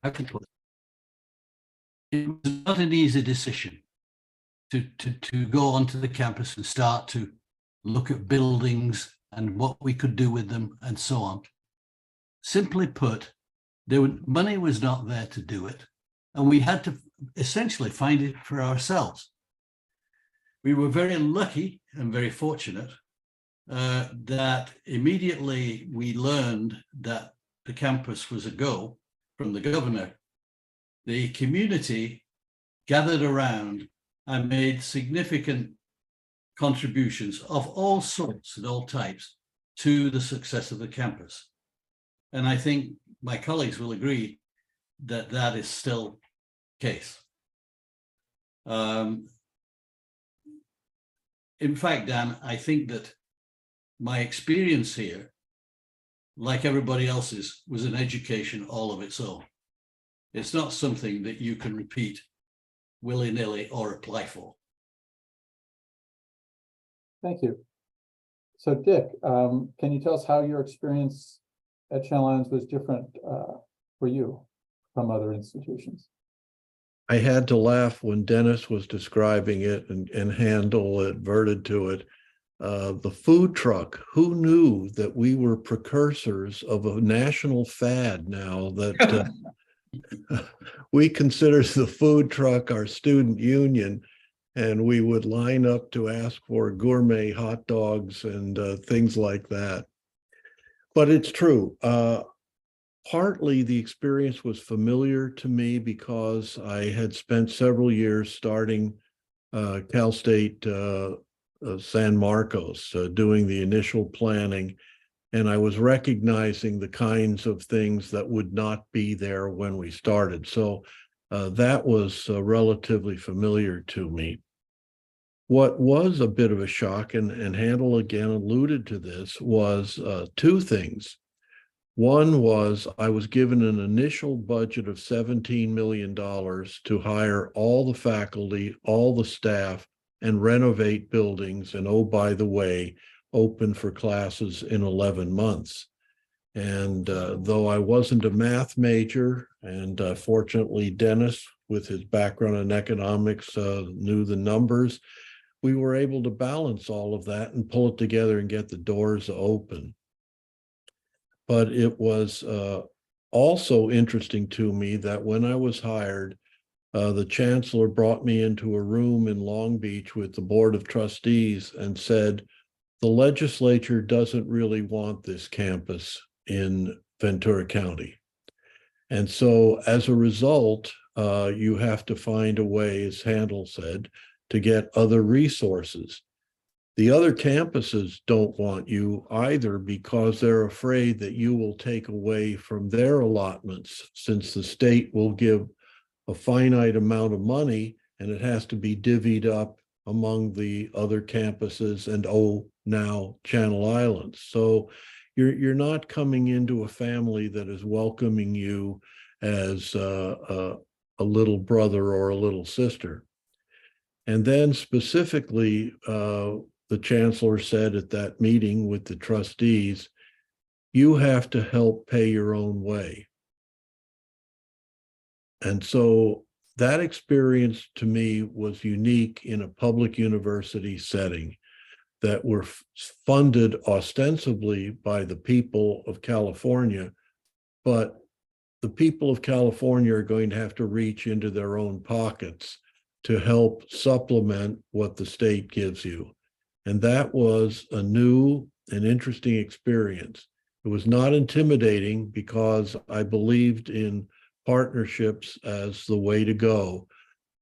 I can put it was not an easy decision to go onto the campus and start to look at buildings and what we could do with them and so on. Simply put, money was not there to do it, and we had to essentially find it for ourselves. We were very lucky and very fortunate that immediately we learned that the campus was a go from the governor. The community gathered around and made significant contributions of all sorts and all types to the success of the campus. And I think my colleagues will agree that that is still the case. In fact, Dan, I think that my experience here like everybody else's, was an education all of its own. It's not something that you can repeat willy-nilly or apply for. Thank you. So Dick, can you tell us how your experience at Channel Islands was different for you from other institutions? I had to laugh when Dennis was describing it and Handel adverted to it. The food truck, who knew that we were precursors of a national fad now that we consider the food truck our student union, and we would line up to ask for gourmet hot dogs and things like that. But it's true. Partly the experience was familiar to me because I had spent several years starting Cal State San Marcos, doing the initial planning, and I was recognizing the kinds of things that would not be there when we started. So that was relatively familiar to me. What was a bit of a shock, and Handel again alluded to this, was two things. One was I was given an initial budget of $17 million to hire all the faculty, all the staff, and renovate buildings. And oh, by the way, open for classes in 11 months. And though I wasn't a math major, and fortunately Dennis, with his background in economics, knew the numbers, we were able to balance all of that and pull it together and get the doors open. But it was also interesting to me that when I was hired, the chancellor brought me into a room in Long Beach with the board of trustees and said, the legislature doesn't really want this campus in Ventura County. And so as a result, you have to find a way, as Handel said, to get other resources. The other campuses don't want you either because they're afraid that you will take away from their allotments, since the state will give a finite amount of money and it has to be divvied up among the other campuses and now Channel Islands. So you're not coming into a family that is welcoming you as a little brother or a little sister. And then specifically, the chancellor said at that meeting with the trustees, you have to help pay your own way. And so that experience to me was unique in a public university setting that were funded ostensibly by the people of California, but the people of California are going to have to reach into their own pockets to help supplement what the state gives you. And that was a new and interesting experience. It was not intimidating because I believed in partnerships as the way to go,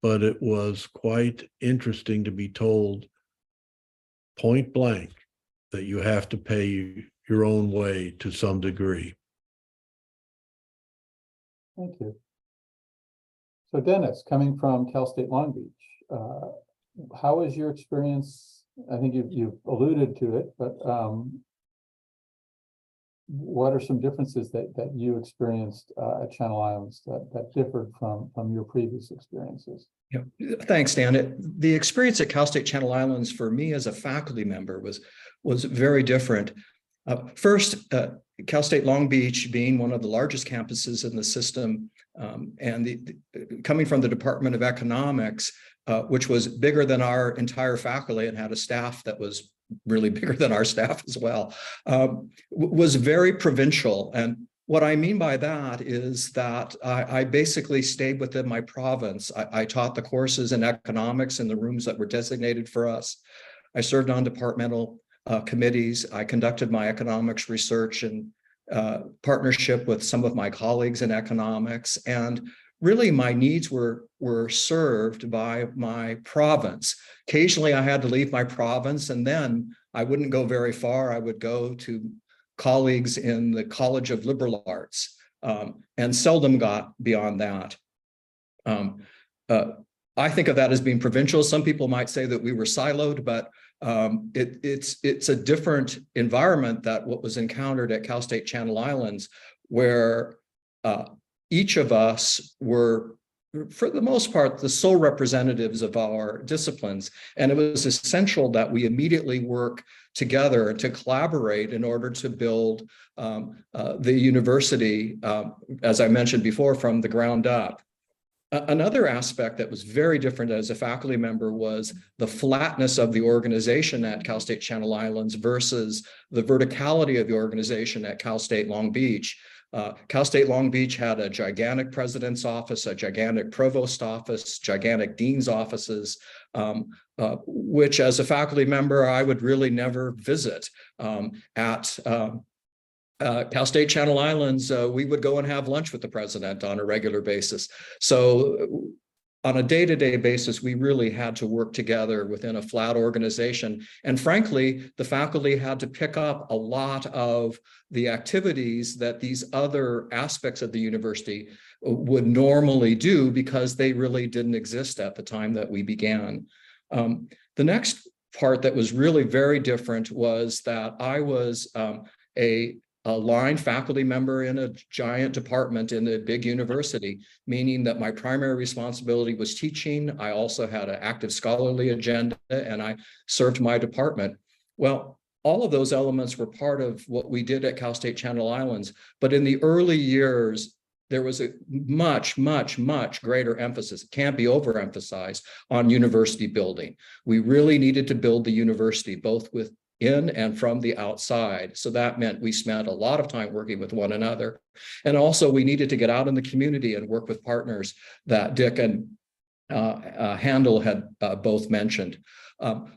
but it was quite interesting to be told point blank that you have to pay your own way to some degree. Thank you. So Dennis, coming from Cal State Long Beach, how was your experience? I think you've alluded to it, but what are some differences that you experienced at Channel Islands that differed from your previous experiences? Yeah, thanks, Dan. The experience at Cal State Channel Islands for me as a faculty member was very different. First, Cal State Long Beach being one of the largest campuses in the system, and coming from the Department of Economics, which was bigger than our entire faculty and had a staff that was really bigger than our staff as well, was very provincial. And what I mean by that is that I basically stayed within my province. I taught the courses in economics in the rooms that were designated for us. I served on departmental committees. I conducted my economics research in partnership with some of my colleagues in economics. And really my needs were served by my province. Occasionally I had to leave my province, and then I wouldn't go very far. I would go to colleagues in the College of Liberal Arts, and seldom got beyond that. I think of that as being provincial. Some people might say that we were siloed, but It's a different environment that what was encountered at Cal State Channel Islands, where each of us were, for the most part, the sole representatives of our disciplines. And it was essential that we immediately work together to collaborate in order to build the university, as I mentioned before, from the ground up. Another aspect that was very different as a faculty member was the flatness of the organization at Cal State Channel Islands versus the verticality of the organization at Cal State Long Beach. Cal State Long Beach had a gigantic president's office, a gigantic provost office, gigantic dean's offices, which as a faculty member, I would really never visit. At Cal State Channel Islands, we would go and have lunch with the president on a regular basis. So on a day-to-day basis, we really had to work together within a flat organization. And frankly, the faculty had to pick up a lot of the activities that these other aspects of the university would normally do because they really didn't exist at the time that we began. The next part that was really very different was that I was a line faculty member in a giant department in a big university, meaning that my primary responsibility was teaching. I also had an active scholarly agenda and I served my department. Well, all of those elements were part of what we did at Cal State Channel Islands. But in the early years, there was a much, much, much greater emphasis, it can't be overemphasized, on university building. We really needed to build the university, both within and from the outside. So that meant we spent a lot of time working with one another. And also we needed to get out in the community and work with partners that Dick and Handel had both mentioned.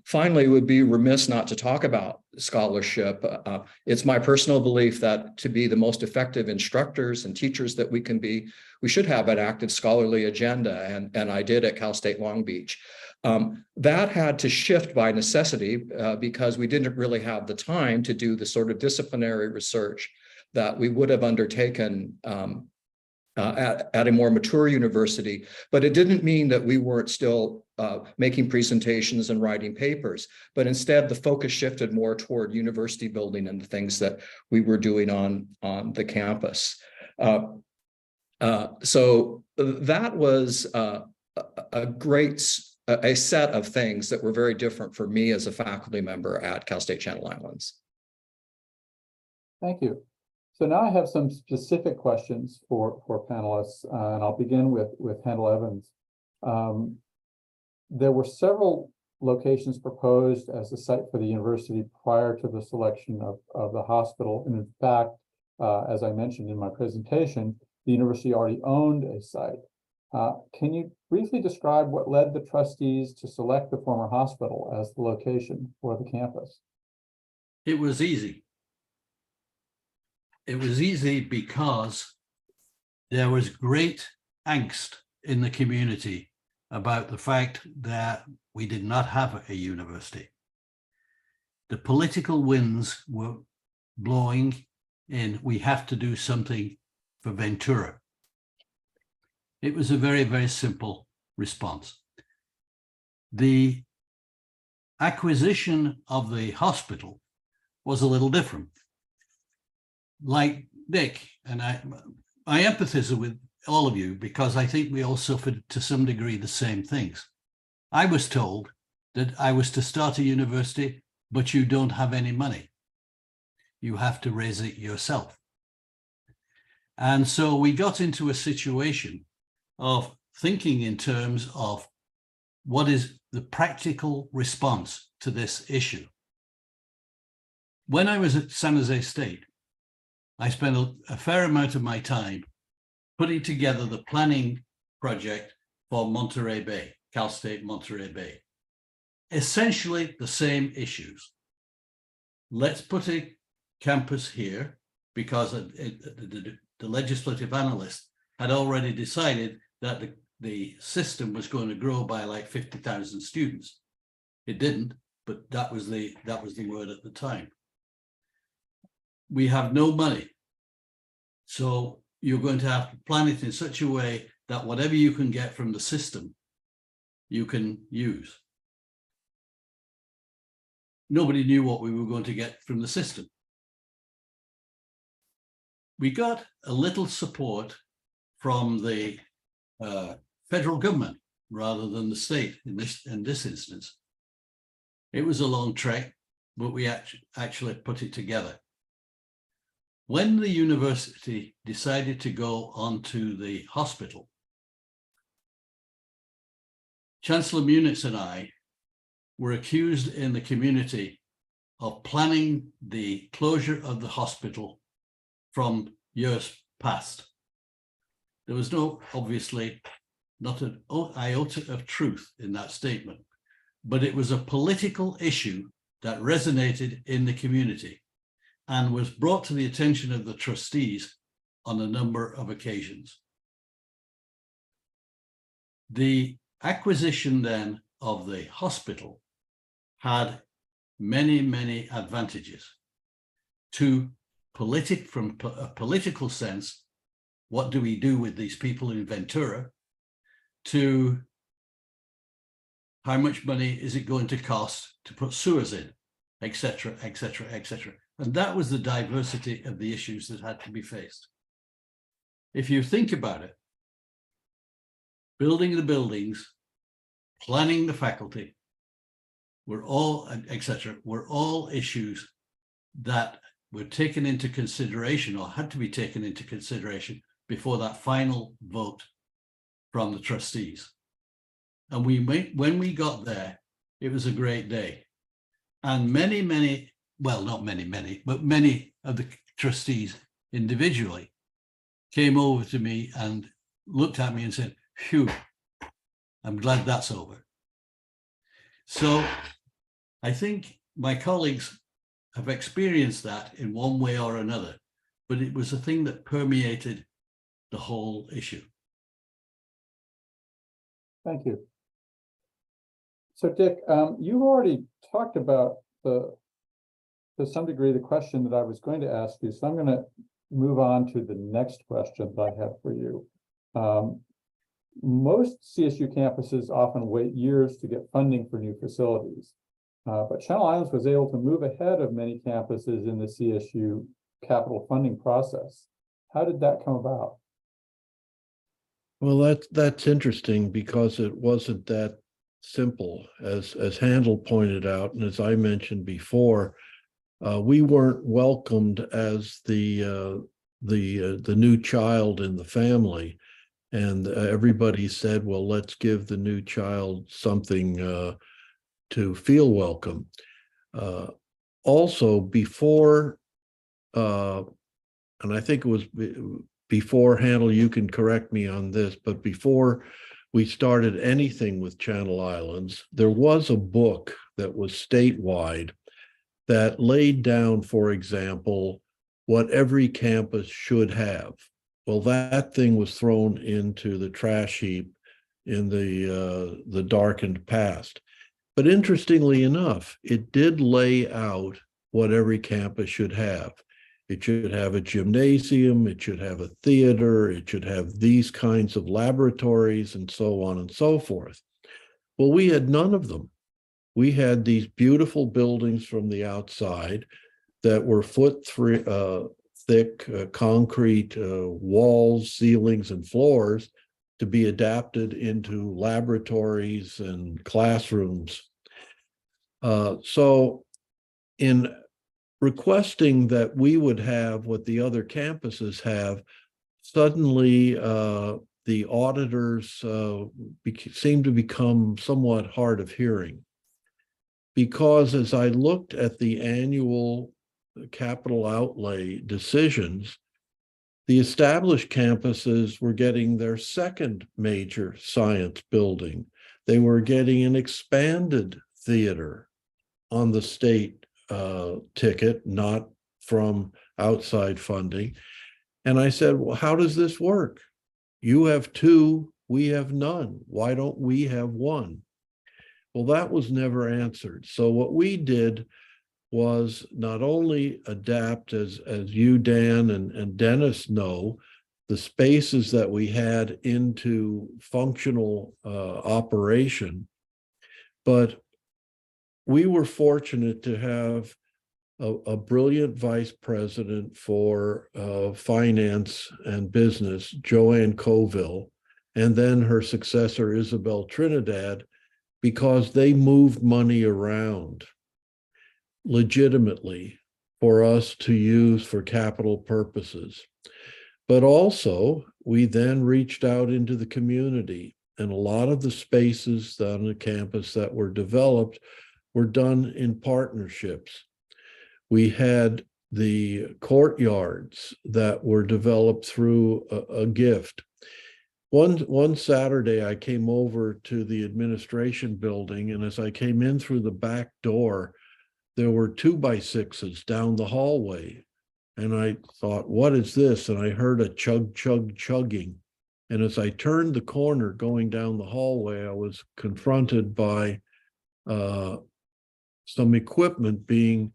Finally, it would be remiss not to talk about scholarship. It's my personal belief that to be the most effective instructors and teachers that we can be, we should have an active scholarly agenda, and I did at Cal State Long Beach. That had to shift by necessity because we didn't really have the time to do the sort of disciplinary research that we would have undertaken at a more mature university, but it didn't mean that we weren't still making presentations and writing papers, but instead the focus shifted more toward university building and the things that we were doing on the campus. So that was a set of things that were very different for me as a faculty member at Cal State Channel Islands. Thank you. So now I have some specific questions for panelists, and I'll begin with Handel Evans. There were several locations proposed as a site for the university prior to the selection of the hospital. And in fact, as I mentioned in my presentation, the university already owned a site. Can you briefly describe what led the trustees to select the former hospital as the location for the campus? It was easy. It was easy because there was great angst in the community about the fact that we did not have a university. The political winds were blowing in, we have to do something for Ventura. It was a very, very simple response. The acquisition of the hospital was a little different. Like Dick, and I empathize with all of you because I think we all suffered to some degree the same things. I was told that I was to start a university, but you don't have any money. You have to raise it yourself. And so we got into a situation of thinking in terms of what is the practical response to this issue. When I was at San Jose State, I spent a fair amount of my time putting together the planning project for Monterey Bay, Cal State Monterey Bay. Essentially the same issues. Let's put a campus here because the legislative analyst had already decided that the system was going to grow by like 50,000 students. It didn't, but that was the word at the time. We have no money. So you're going to have to plan it in such a way that whatever you can get from the system, you can use. nobody knew what we were going to get from the system. We got a little support from the federal government rather than the state in this instance. It was a long trek, but we actually put it together. When the university decided to go on to the hospital, Chancellor Munitz and I were accused in the community of planning the closure of the hospital from years past. There was obviously not an iota of truth in that statement, but it was a political issue that resonated in the community and was brought to the attention of the trustees on a number of occasions. The acquisition then of the hospital had many, many advantages. From a political sense, what do we do with these people in Ventura? To how much money is it going to cost to put sewers in, et cetera, et cetera, et cetera. And that was the diversity of the issues that had to be faced. If you think about it, building the buildings, planning the faculty, were all, et cetera, were all issues that were taken into consideration or had to be taken into consideration before that final vote from the trustees. And when we got there, it was a great day. And many, well, not many, but many of the trustees individually came over to me and looked at me and said, phew, I'm glad that's over. So I think my colleagues have experienced that in one way or another, but it was a thing that permeated the whole issue. Thank you. So Dick, you've already talked about to some degree, the question that I was going to ask you. So I'm going to move on to the next question that I have for you. Most CSU campuses often wait years to get funding for new facilities, but Channel Islands was able to move ahead of many campuses in the CSU capital funding process. How did that come about? Well, that's interesting because it wasn't that simple, as Handel pointed out, and as I mentioned before, we weren't welcomed as the new child in the family, and everybody said, "Well, let's give the new child something to feel welcome." Also, before, and I think it was before, Handel, you can correct me on this, but before we started anything with Channel Islands, there was a book that was statewide that laid down, for example, what every campus should have. Well, that thing was thrown into the trash heap in the darkened past. But interestingly enough, it did lay out what every campus should have. It should have a gymnasium, it should have a theater, it should have these kinds of laboratories, and so on and so forth. Well, we had none of them. We had these beautiful buildings from the outside that were thick concrete walls, ceilings, and floors to be adapted into laboratories and classrooms. So in requesting that we would have what the other campuses have, suddenly the auditors seemed to become somewhat hard of hearing. Because as I looked at the annual capital outlay decisions, the established campuses were getting their second major science building. They were getting an expanded theater on the state ticket, not from outside funding. And I said, well, how does this work? You have two, we have none. Why don't we have one? Well, that was never answered. So what we did was not only adapt, as you, Dan, and Dennis know, the spaces that we had into functional operation, but we were fortunate to have a brilliant vice president for finance and business, Joanne Colville, and then her successor, Isabel Trinidad, because they moved money around legitimately for us to use for capital purposes. But also, we then reached out into the community, and a lot of the spaces on the campus that were developed were done in partnerships. We had the courtyards that were developed through a gift. One Saturday, I came over to the administration building, and as I came in through the back door, there were 2x6s down the hallway. And I thought, what is this? And I heard a chug, chug, chugging. And as I turned the corner going down the hallway, I was confronted by some equipment being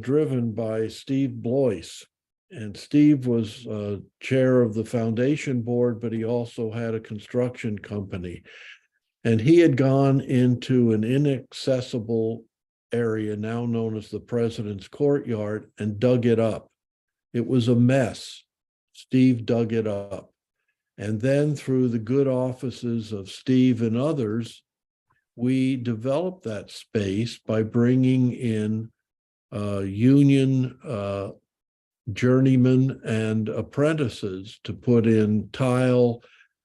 driven by Steve Blois. And Steve was chair of the foundation board, but he also had a construction company. And he had gone into an inaccessible area now known as the President's Courtyard and dug it up. It was a mess. Steve dug it up. And then through the good offices of Steve and others, we developed that space by bringing in union journeymen and apprentices to put in tile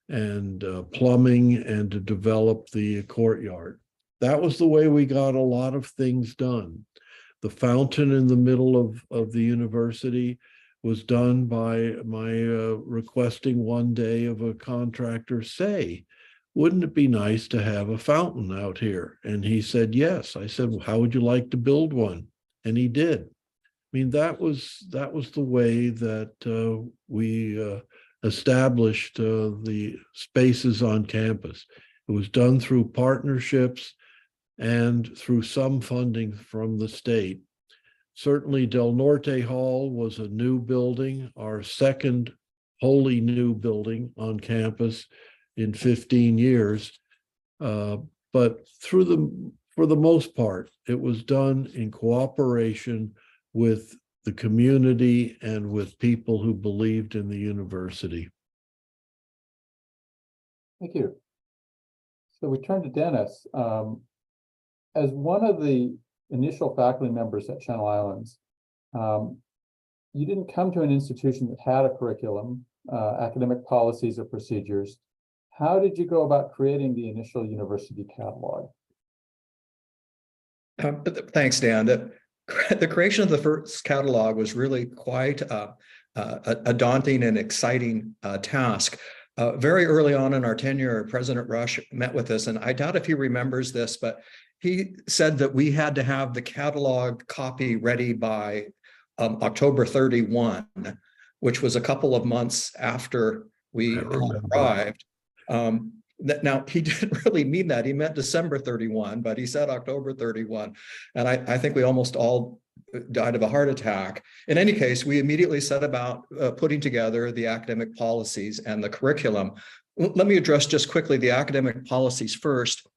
and plumbing and to develop the courtyard. That was the way we got a lot of things done. The fountain in the middle of the university was done by my requesting one day of a contractor, say, wouldn't it be nice to have a fountain out here? And he said, yes. I said, well, how would you like to build one? And he did. I mean, that was the way that we established the spaces on campus. It was done through partnerships and through some funding from the state. Certainly Del Norte Hall was a new building, our second wholly new building on campus in 15 years. But for the most part, it was done in cooperation with the community and with people who believed in the university. Thank you. So we turn to Dennis. As one of the initial faculty members at Channel Islands, you didn't come to an institution that had a curriculum, academic policies or procedures. How did you go about creating the initial university catalog? Thanks, Dan. The creation of the first catalog was really quite a daunting and exciting task. Very early on in our tenure, President Rush met with us, and I doubt if he remembers this, but he said that we had to have the catalog copy ready by October 31, which was a couple of months after we arrived. Now, he didn't really mean that. He meant December 31, but he said October 31. And I think we almost all died of a heart attack. In any case, we immediately set about putting together the academic policies and the curriculum. Let me address just quickly the academic policies first.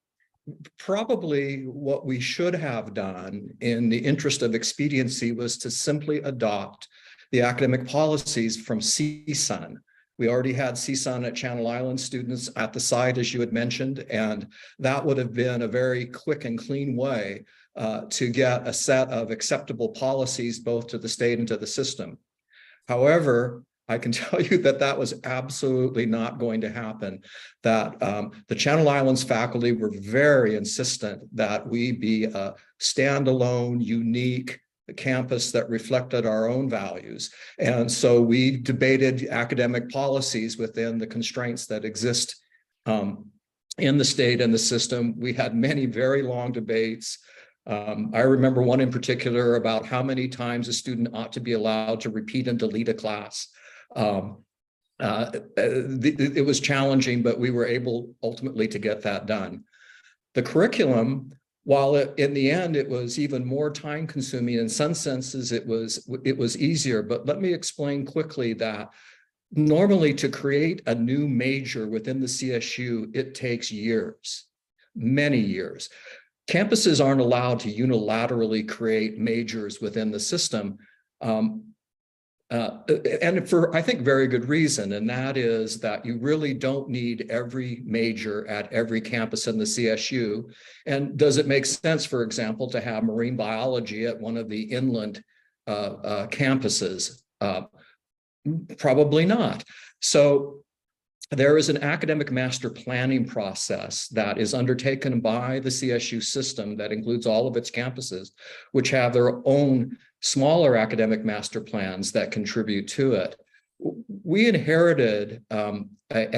Probably what we should have done in the interest of expediency was to simply adopt the academic policies from CSUN. We already had CSUN at Channel Islands students at the site, as you had mentioned, and that would have been a very quick and clean way to get a set of acceptable policies both to the state and to the system. However, I can tell you that that was absolutely not going to happen, that the Channel Islands faculty were very insistent that we be a standalone, unique campus that reflected our own values. And so we debated academic policies within the constraints that exist in the state and the system. We had many very long debates. I remember one in particular about how many times a student ought to be allowed to repeat and delete a class. It was challenging, but we were able ultimately to get that done. The curriculum, while in the end it was even more time consuming, in some senses it was easier, but let me explain quickly that normally to create a new major within the CSU, it takes years, many years. campuses aren't allowed to unilaterally create majors within the system. And for, I think, very good reason, and that is that you really don't need every major at every campus in the CSU. And does it make sense, for example, to have marine biology at one of the inland campuses? Probably not. So there is an academic master planning process that is undertaken by the CSU system that includes all of its campuses, which have their own smaller academic master plans that contribute to it. We inherited an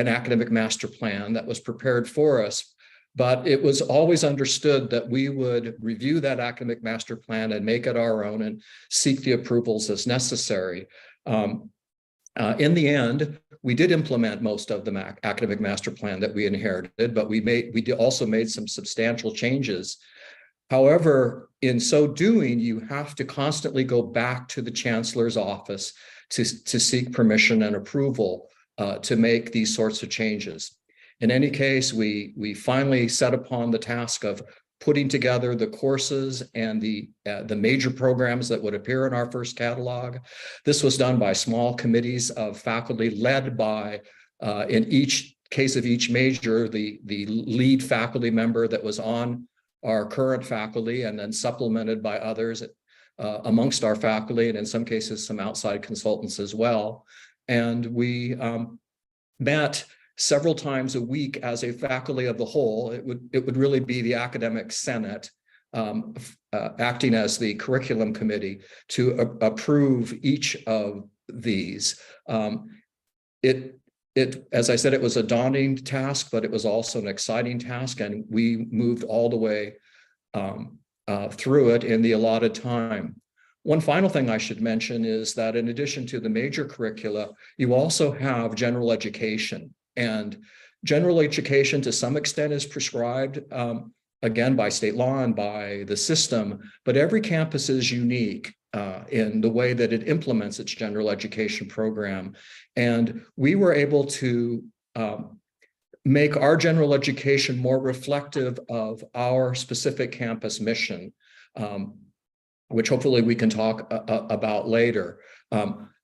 academic master plan that was prepared for us, but it was always understood that we would review that academic master plan and make it our own and seek the approvals as necessary. In the end, we did implement most of the academic master plan that we inherited, but we also made some substantial changes. However, in so doing, you have to constantly go back to the chancellor's office to seek permission and approval to make these sorts of changes. In any case, we finally set upon the task of putting together the courses and the major programs that would appear in our first catalog. This was done by small committees of faculty led by, in each case of each major, the lead faculty member that was on our current faculty, and then supplemented by others amongst our faculty, and in some cases, some outside consultants as well. And we met several times a week as a faculty of the whole. It would really be the academic senate acting as the curriculum committee to approve each of these. As I said, it was a daunting task, but it was also an exciting task, and we moved all the way through it in the allotted time. One final thing I should mention is that in addition to the major curricula, you also have general education. And general education, to some extent, is prescribed, again, by state law and by the system, but every campus is unique in the way that it implements its general education program. And we were able to make our general education more reflective of our specific campus mission, which hopefully we can talk about later.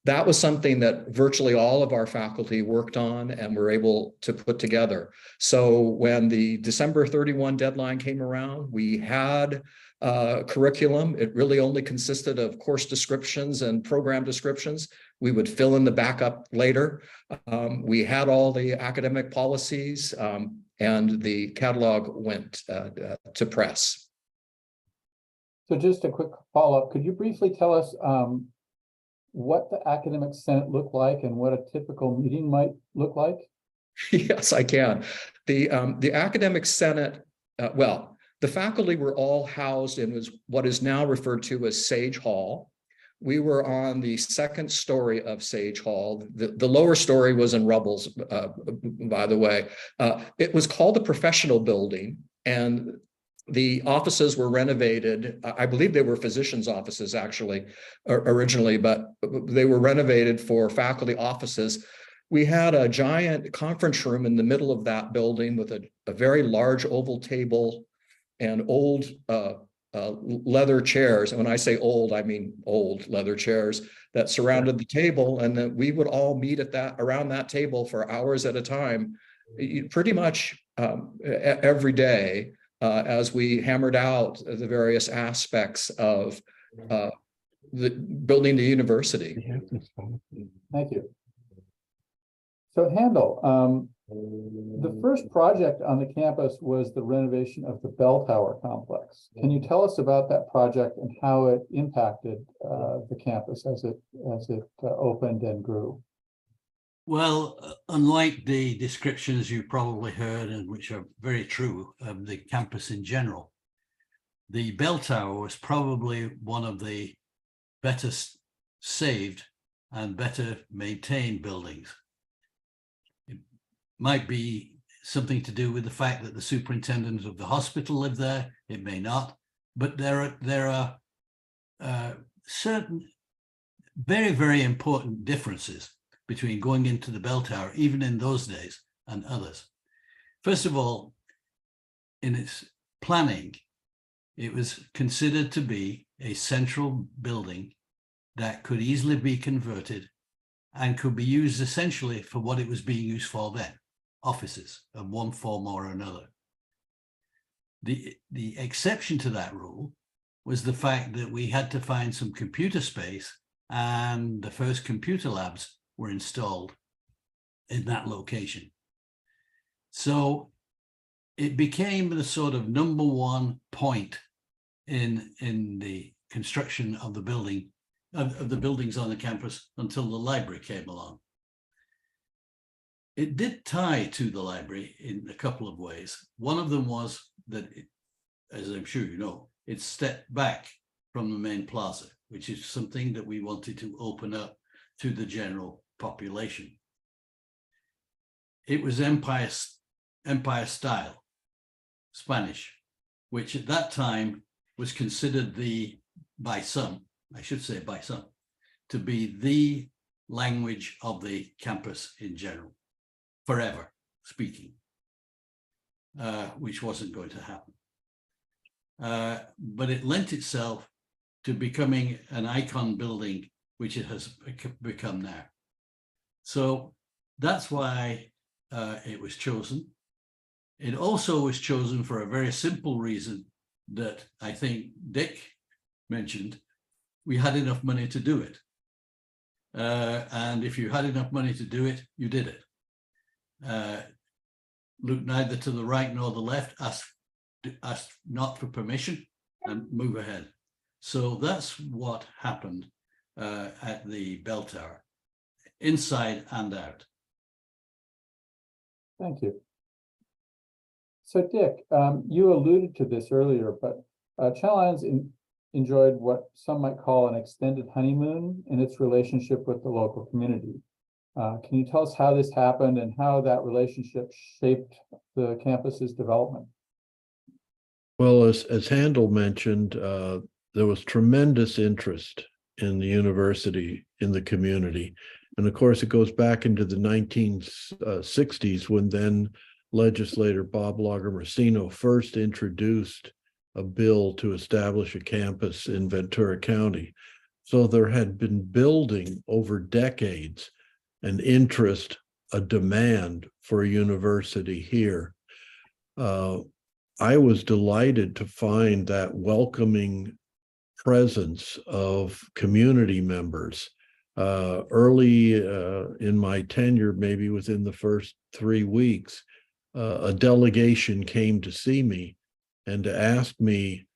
That was something that virtually all of our faculty worked on and were able to put together. So when the December 31 deadline came around, we had curriculum. It really only consisted of course descriptions and program descriptions. We would fill in the backup later. We had all the academic policies, and the catalog went to press. So just a quick follow-up. Could you briefly tell us what the academic senate looked like and what a typical meeting might look like? Yes, I can. The academic senate, well, the faculty were all housed in what is now referred to as Sage Hall. We were on the second story of Sage Hall. The lower story was in rubbles, by the way. It was called the professional building, and the offices were renovated. I believe they were physicians' offices actually originally, but they were renovated for faculty offices. We had a giant conference room in the middle of that building with a very large oval table and old leather chairs. And when I say old, I mean old leather chairs that surrounded the table. And then we would all meet around that table for hours at a time, pretty much every day. As we hammered out the various aspects of building the university. Thank you. So Handel, the first project on the campus was the renovation of the bell tower complex. Can you tell us about that project and how it impacted the campus as it opened and grew? Well, unlike the descriptions you probably heard, and which are very true of the campus in general, the bell tower was probably one of the better saved and better maintained buildings. It might be something to do with the fact that the superintendent of the hospital lived there. It may not, but there are certain very, very important differences between going into the bell tower, even in those days, and others. First of all, in its planning, it was considered to be a central building that could easily be converted and could be used essentially for what it was being used for then, offices of one form or another. The exception to that rule was the fact that we had to find some computer space, and the first computer labs were installed in that location. So it became the sort of number one point in the construction of the building, of the buildings on the campus, until the library came along. It did tie to the library in a couple of ways. One of them was that, as I'm sure you know, it stepped back from the main plaza, which is something that we wanted to open up to the general population. It was Empire style, Spanish, which at that time was considered by some, to be the language of the campus in general, forever speaking, which wasn't going to happen. But it lent itself to becoming an icon building, which it has become now. So that's why it was chosen. It also was chosen for a very simple reason that I think Dick mentioned. We had enough money to do it. And if you had enough money to do it, you did it. Look neither to the right nor the left, ask not for permission, and move ahead. So that's what happened at the bell tower, inside and out. Thank you. So Dick, you alluded to this earlier, but Channel Islands enjoyed what some might call an extended honeymoon in its relationship with the local community. Can you tell us how this happened and how that relationship shaped the campus's development? Well, as Handel mentioned, there was tremendous interest in the university, in the community. And of course, it goes back into the 1960s when then legislator Bob Lagomarsino first introduced a bill to establish a campus in Ventura County. So there had been building over decades an interest, a demand for a university here. I was delighted to find that welcoming presence of community members. Early in my tenure, maybe within the first 3 weeks, a delegation came to see me and to ask me,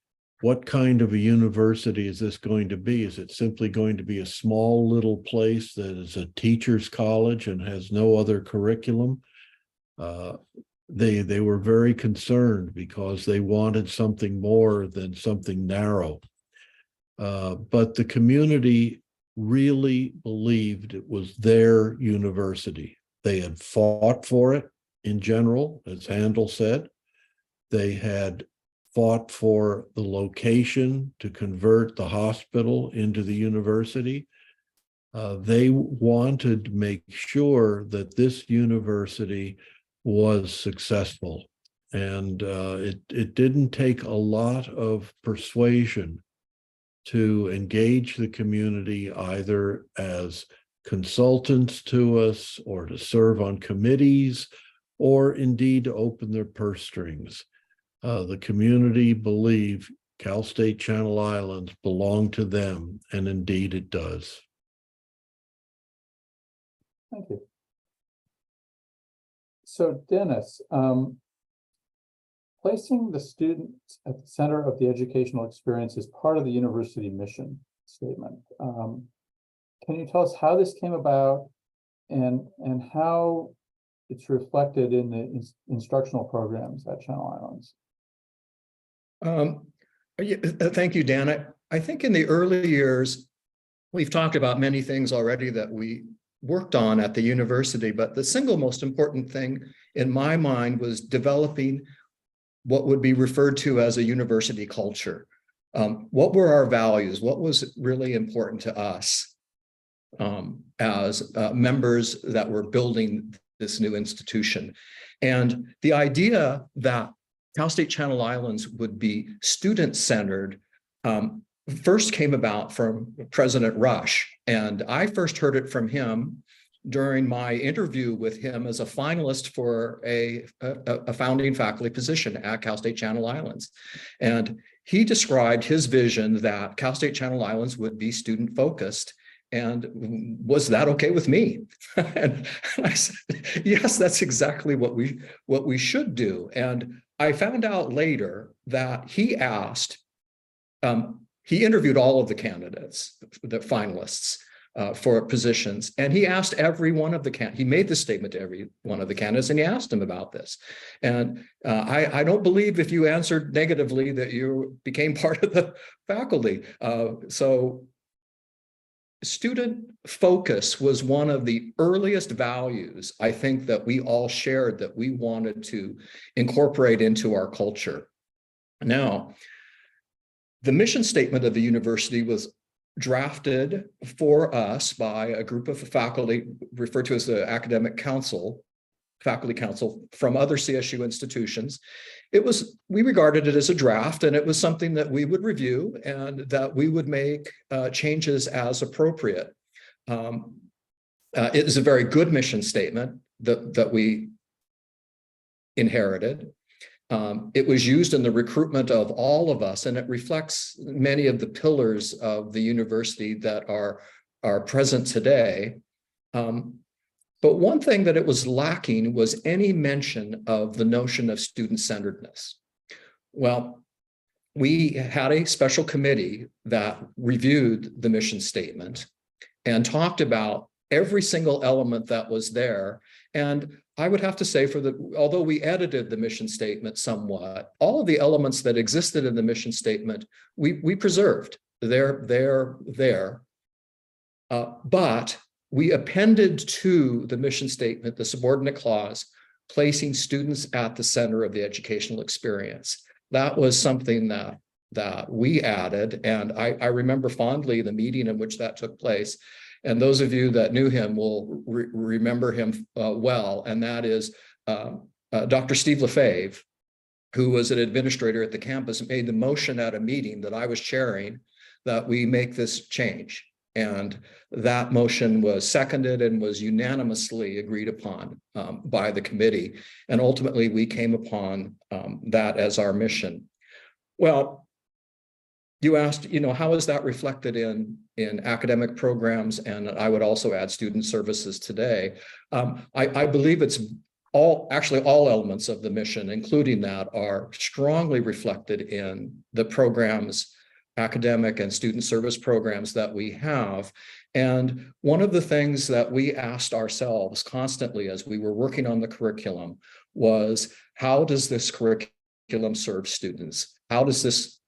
what kind of a university is this going to be? Is it simply going to be a small little place that is a teacher's college and has no other curriculum? They were very concerned because they wanted something more than something narrow. But the community really believed it was their university. They had fought for it in general, as Handel said. They had fought for the location to convert the hospital into the university. They wanted to make sure that this university was successful. And it didn't take a lot of persuasion to engage the community either as consultants to us or to serve on committees or indeed to open their purse strings. The community believed Cal State Channel Islands belonged to them, and indeed it does. Thank you. So Dennis, placing the students at the center of the educational experience is part of the university mission statement. Can you tell us how this came about and how it's reflected in the instructional programs at Channel Islands? Thank you, Dan. I think in the early years, we've talked about many things already that we worked on at the university, but the single most important thing in my mind was developing what would be referred to as a university culture. What were our values? What was really important to us as members that were building this new institution? And the idea that Cal State Channel Islands would be student-centered first came about from President Rush. And I first heard it from him during my interview with him as a finalist for a founding faculty position at Cal State Channel Islands. And he described his vision that Cal State Channel Islands would be student-focused. And was that okay with me? And I said, yes, that's exactly what we should do. And I found out later that he asked, he interviewed all of the candidates, the finalists for positions, and he asked every one of the he made this statement to every one of the candidates, and he asked them about this. And I don't believe if you answered negatively that you became part of the faculty. So student focus was one of the earliest values, I think, that we all shared that we wanted to incorporate into our culture. Now, the mission statement of the university was drafted for us by a group of faculty referred to as the academic council, faculty council from other CSU institutions. We regarded it as a draft, and it was something that we would review and that we would make changes as appropriate. It is a very good mission statement that we inherited. It was used in the recruitment of all of us, and it reflects many of the pillars of the university that are present today. But one thing that it was lacking was any mention of the notion of student-centeredness. Well, we had a special committee that reviewed the mission statement and talked about every single element that was there. And I would have to say, although we edited the mission statement somewhat, all of the elements that existed in the mission statement, we preserved. They're there. But we appended to the mission statement the subordinate clause, placing students at the center of the educational experience. That was something that we added. And I remember fondly the meeting in which that took place. And those of you that knew him will remember him well. And that is Dr. Steve Lefebvre, who was an administrator at the campus, made the motion at a meeting that I was chairing that we make this change. And that motion was seconded and was unanimously agreed upon by the committee. And ultimately, we came upon that as our mission. Well, you asked, how is that reflected in academic programs? And I would also add student services today. I believe it's all elements of the mission, including that, are strongly reflected in the programs, academic and student service programs that we have. And one of the things that we asked ourselves constantly as we were working on the curriculum was, how does this curriculum serve students?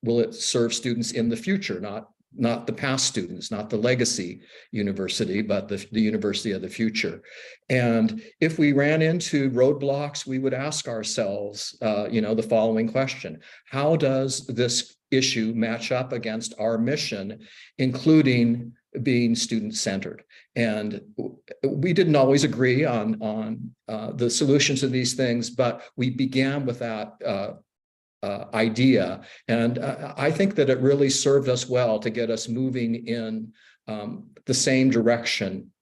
Will it serve students in the future, not the past students, not the legacy university, but the university of the future? And if we ran into roadblocks, we would ask ourselves, the following question: how does this issue match up against our mission, including being student-centered? And we didn't always agree on the solutions to these things, but we began with that idea. And I think that it really served us well to get us moving in the same direction.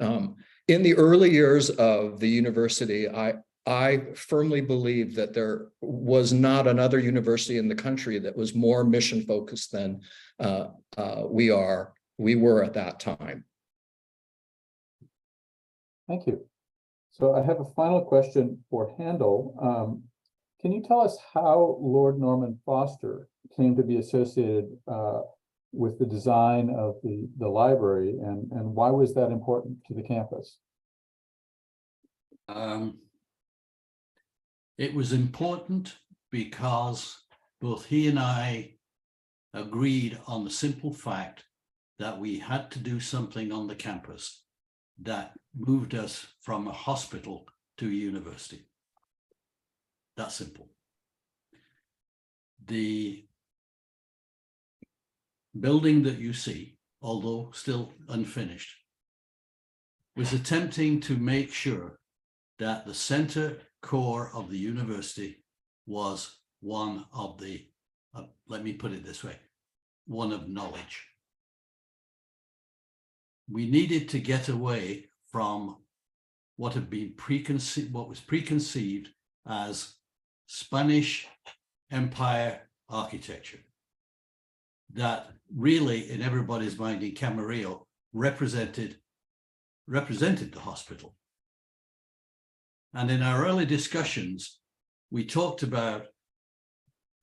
In the early years of the university, I firmly believe that there was not another university in the country that was more mission focused than we were at that time. Thank you. So I have a final question for Handel. Can you tell us how Lord Norman Foster came to be associated with the design of the library, and why was that important to the campus? It was important because both he and I agreed on the simple fact that we had to do something on the campus that moved us from a hospital to a university. That simple. The building that you see, although still unfinished, was attempting to make sure that the center core of the university was one of the, let me put it this way, one of knowledge. We needed to get away from what had been preconceived, what was preconceived as Spanish Empire architecture, that really in everybody's mind in Camarillo represented the hospital. And in our early discussions, we talked about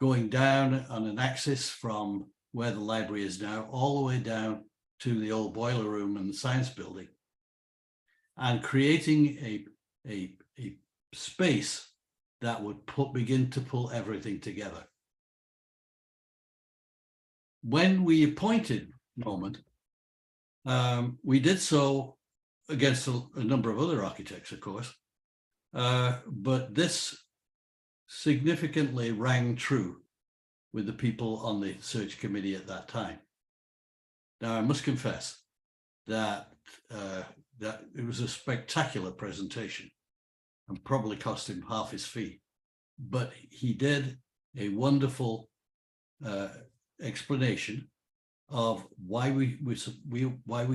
going down on an axis from where the library is now, all the way down to the old boiler room and the science building, and creating a space that would begin to pull everything together. When we appointed Norman, we did so against a number of other architects, of course, but this significantly rang true with the people on the search committee at that time. Now, I must confess that that it was a spectacular presentation and probably cost him half his fee, but he did a wonderful explanation of why we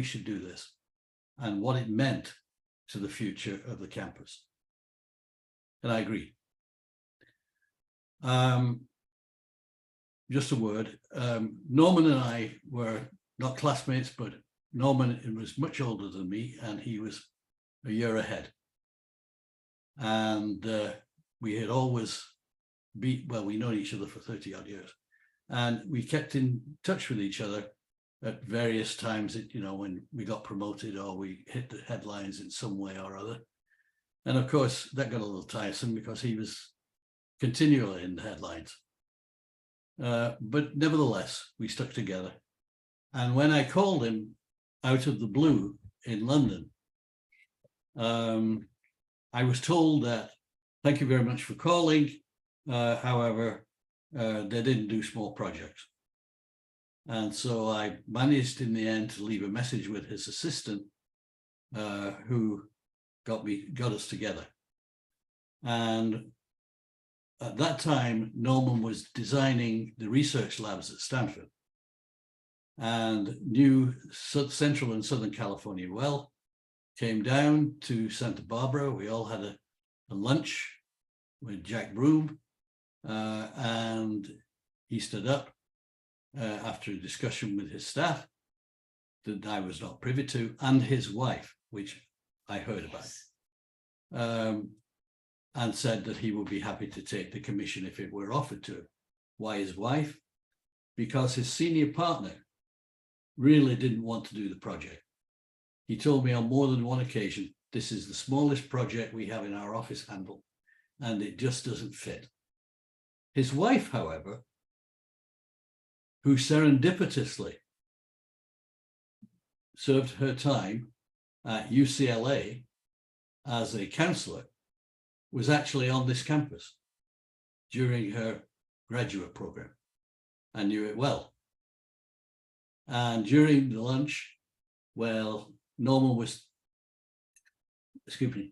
should do this and what it meant to the future of the campus. And I agree. Just a word. Norman and I were not classmates, but Norman was much older than me, and he was a year ahead. And we had always we'd known each other for 30 odd years, and we kept in touch with each other at various times, when we got promoted or we hit the headlines in some way or other. And of course, that got a little tiresome because he was continually in the headlines. But nevertheless, we stuck together. And when I called him out of the blue in London, I was told that, thank you very much for calling. However, they didn't do small projects. And so I managed in the end to leave a message with his assistant, who got us together. And at that time, Norman was designing the research labs at Stanford and knew Central and Southern California well, came down to Santa Barbara. We all had a lunch with Jack Broom, and he stood up after a discussion with his staff that I was not privy to, and his wife, which I heard about, and said that he would be happy to take the commission if it were offered to him. Why his wife? Because his senior partner really didn't want to do the project. He told me on more than one occasion, this is the smallest project we have in our office handle, and it just doesn't fit. His wife, however, who serendipitously served her time at UCLA as a counselor, was actually on this campus during her graduate program and knew it well. And during the lunch, well, Norman was,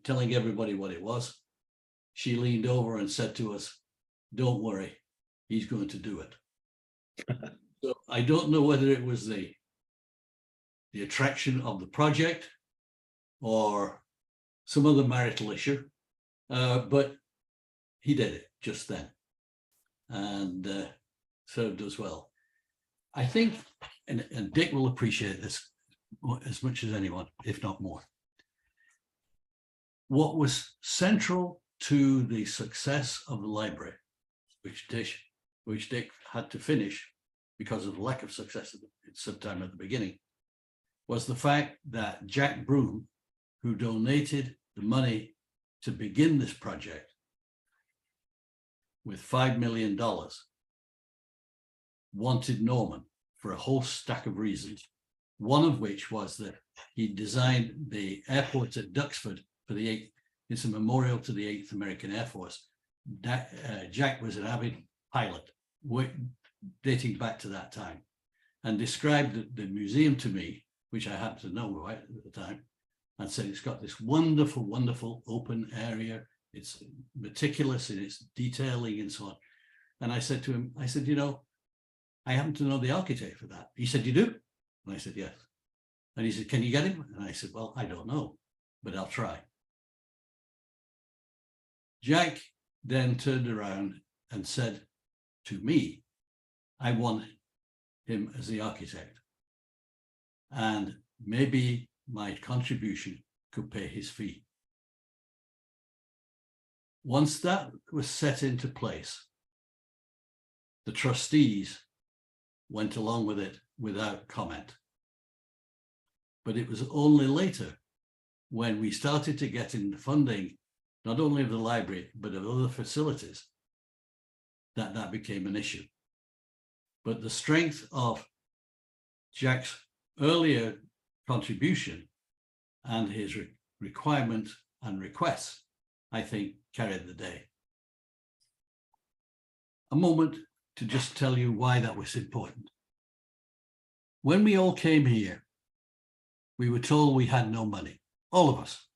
telling everybody what it was. She leaned over and said to us, "Don't worry, he's going to do it." So I don't know whether it was the attraction of the project or some other marital issue, but he did it just then and served us well. I think, and Dick will appreciate this as much as anyone, if not more. What was central to the success of the library, which Dick had to finish because of lack of success sometime at the beginning, was the fact that Jack Broom, who donated the money to begin this project with $5 million, wanted Norman for a whole stack of reasons. One of which was that he designed the airport at Duxford for the 8th. It's a memorial to the 8th American Air Force. Jack was an avid pilot, dating back to that time, and described the museum to me, which I happened to know right at the time, and said it's got this wonderful, wonderful open area It's meticulous in its detailing and so on. And I said to him, I said, I happen to know the architect for that. He said, you do? And I said, yes. And he said, can you get him? And I said, well, I don't know, but I'll try. Jack then turned around and said to me, I want him as the architect. And maybe my contribution could pay his fee. Once that was set into place, the trustees went along with it without comment. But it was only later when we started to get in the funding, not only of the library, but of other facilities, that became an issue. But the strength of Jack's earlier contribution and his requirement and requests, I think, carried the day. A moment to just tell you why that was important. When we all came here, we were told we had no money, all of us.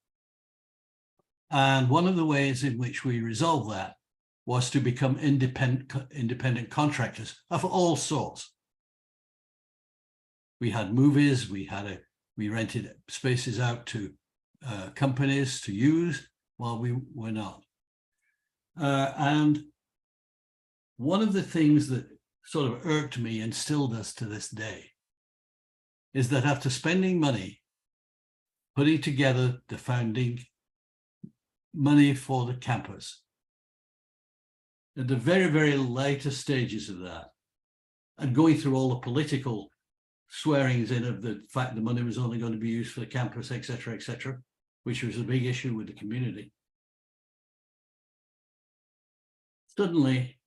And one of the ways in which we resolved that was to become independent contractors of all sorts. We had movies, we rented spaces out to companies to use while we were not. And one of the things that sort of irked me and still does to this day is that after spending money, putting together the founding money for the campus, at the very, very later stages of that, and going through all the political swearings in of the fact the money was only going to be used for the campus, et cetera, which was a big issue with the community. Suddenly,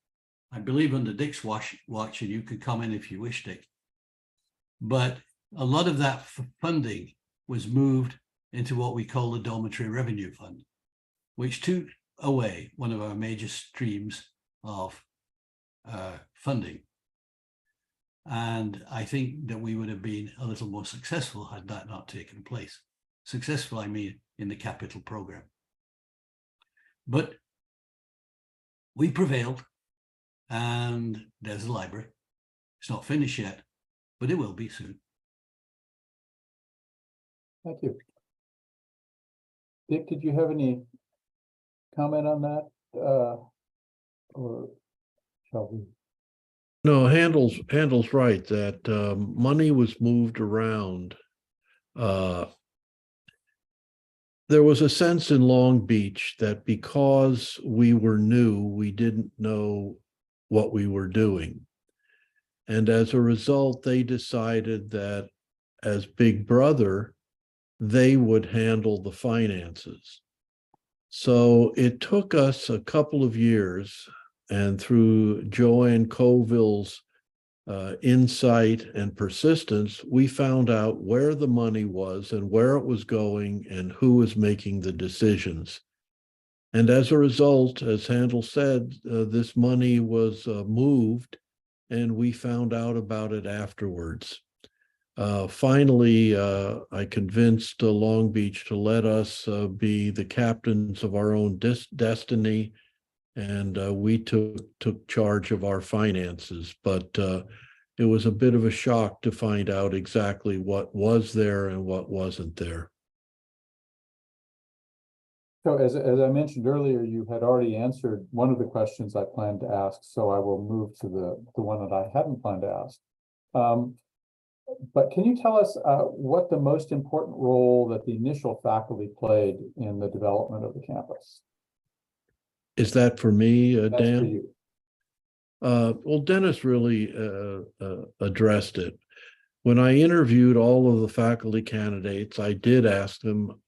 I believe under Dick's watch, and you can comment if you wish, Dick, but a lot of that funding was moved into what we call the Dormitory Revenue Fund, which took away one of our major streams of funding. And I think that we would have been a little more successful had that not taken place. Successful, I mean, in the capital program. But we prevailed, and there's a library. It's not finished yet, but it will be soon. Thank you. Dick, did you have any comment on that? Or shall we? No, Handel's right that money was moved around. There was a sense in Long Beach that because we were new, we didn't know what we were doing. And as a result, they decided that as Big Brother, they would handle the finances. So it took us a couple of years, and through Joanne Colville's insight and persistence, we found out where the money was and where it was going and who was making the decisions. And as a result, as Handel said, this money was moved, and we found out about it afterwards. Finally, I convinced Long Beach to let us be the captains of our own destiny, and we took charge of our finances. But it was a bit of a shock to find out exactly what was there and what wasn't there. So as I mentioned earlier, you had already answered one of the questions I planned to ask, so I will move to the one that I hadn't planned to ask. But can you tell us what the most important role that the initial faculty played in the development of the campus? Is that for me, That's Dan? for you. Well, Dennis really addressed it. When I interviewed all of the faculty candidates, I did ask them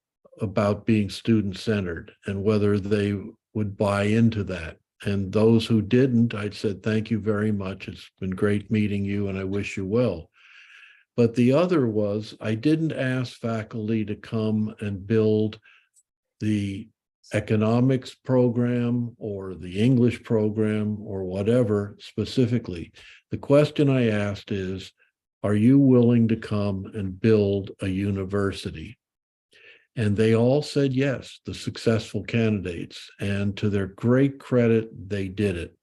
about being student-centered and whether they would buy into that. And those who didn't, I said, thank you very much. It's been great meeting you, and I wish you well. But the other was, I didn't ask faculty to come and build the economics program or the English program or whatever specifically. The question I asked is, are you willing to come and build a university? And they all said yes, the successful candidates. And to their great credit, they did it.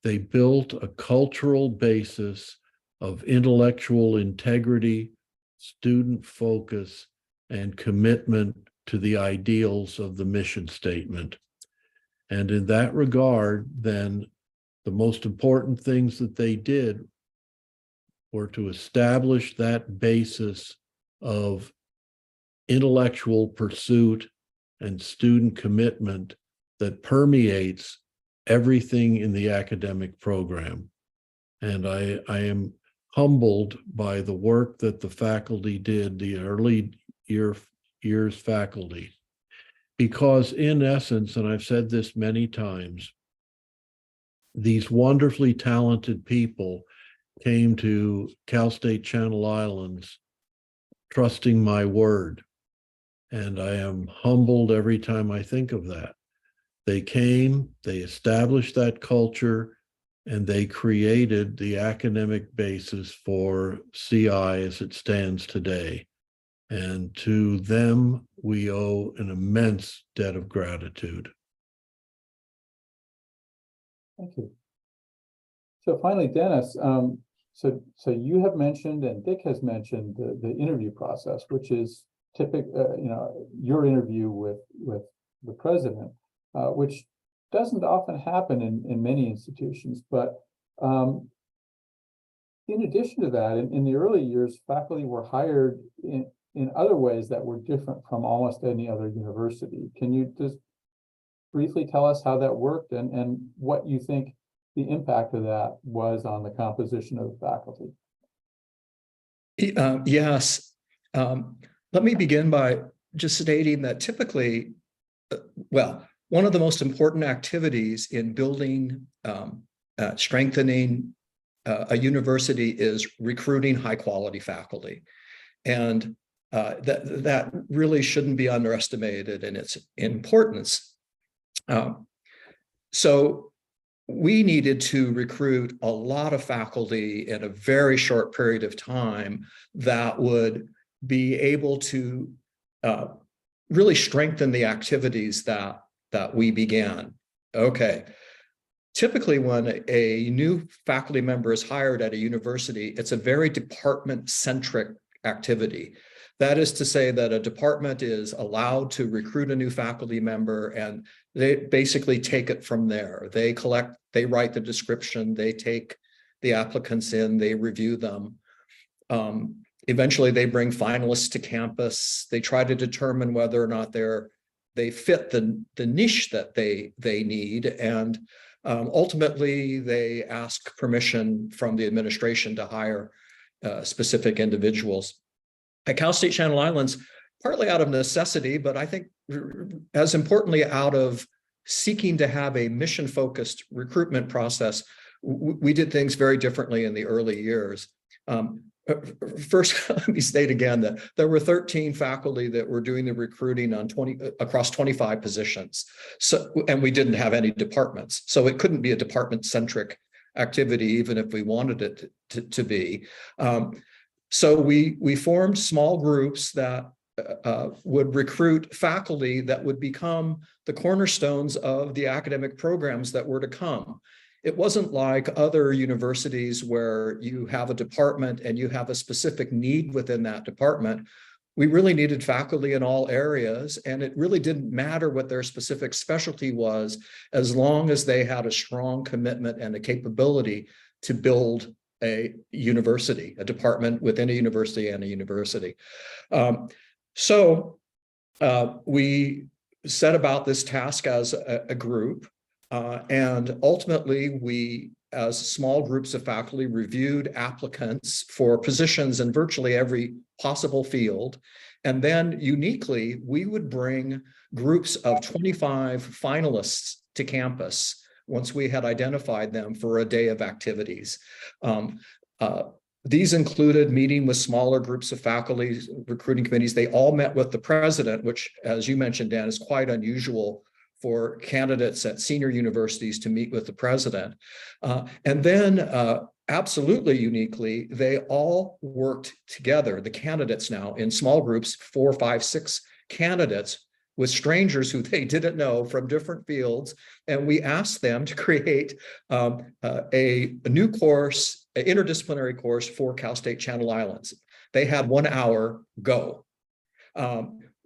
They built a cultural basis of intellectual integrity, student focus, and commitment to the ideals of the mission statement. And in that regard, then the most important things that they did were to establish that basis of intellectual pursuit and student commitment that permeates everything in the academic program. And I am humbled by the work that the faculty did, the early years faculty, because in essence, and I've said this many times, these wonderfully talented people came to Cal State Channel Islands trusting my word. And I am humbled every time I think of that. They came, they established that culture, and they created the academic basis for CI as it stands today. And to them, we owe an immense debt of gratitude. Thank you. So finally, Dennis, so you have mentioned, and Dick has mentioned, the interview process, which is typical, your interview with the president, which doesn't often happen in many institutions. But in addition to that, in the early years, faculty were hired in other ways that were different from almost any other university. Can you just briefly tell us how that worked and what you think the impact of that was on the composition of the faculty? Yes. Let me begin by just stating that typically, one of the most important activities in building, strengthening a university is recruiting high quality faculty. And that really shouldn't be underestimated in its importance. So we needed to recruit a lot of faculty in a very short period of time that would be able to really strengthen the activities that we began. Okay. Typically, when a new faculty member is hired at a university, it's a very department-centric activity. That is to say that a department is allowed to recruit a new faculty member, and they basically take it from there. They write the description, they take the applicants in, they review them. Eventually, they bring finalists to campus. They try to determine whether or not they fit the niche that they need, and ultimately they ask permission from the administration to hire specific individuals. At Cal State Channel Islands, partly out of necessity, but I think as importantly out of seeking to have a mission-focused recruitment process, we did things very differently in the early years. First, let me state again that there were 13 faculty that were doing the recruiting on across 25 positions. So, and we didn't have any departments. So it couldn't be a department-centric activity, even if we wanted it to be. So we formed small groups that would recruit faculty that would become the cornerstones of the academic programs that were to come. It wasn't like other universities where you have a department and you have a specific need within that department. We really needed faculty in all areas, and it really didn't matter what their specific specialty was, as long as they had a strong commitment and a capability to build a university, a department within a university and a university. So we set about this task as a group. And ultimately, we, as small groups of faculty, reviewed applicants for positions in virtually every possible field. And then uniquely, we would bring groups of 25 finalists to campus once we had identified them for a day of activities. These included meeting with smaller groups of faculty, recruiting committees. They all met with the president, which, as you mentioned, Dan, is quite unusual for candidates at senior universities to meet with the president. And then absolutely uniquely, they all worked together, the candidates now in small groups, 4, 5, 6 candidates with strangers who they didn't know from different fields. And we asked them to create a new course, an interdisciplinary course for Cal State Channel Islands. They had 1 hour, go.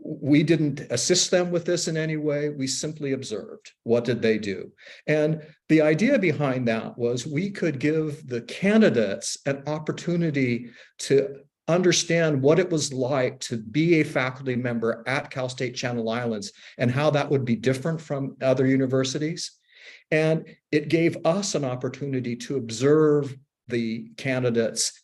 We didn't assist them with this in any way. We simply observed. What did they do? And the idea behind that was we could give the candidates an opportunity to understand what it was like to be a faculty member at Cal State Channel Islands and how that would be different from other universities. And it gave us an opportunity to observe the candidates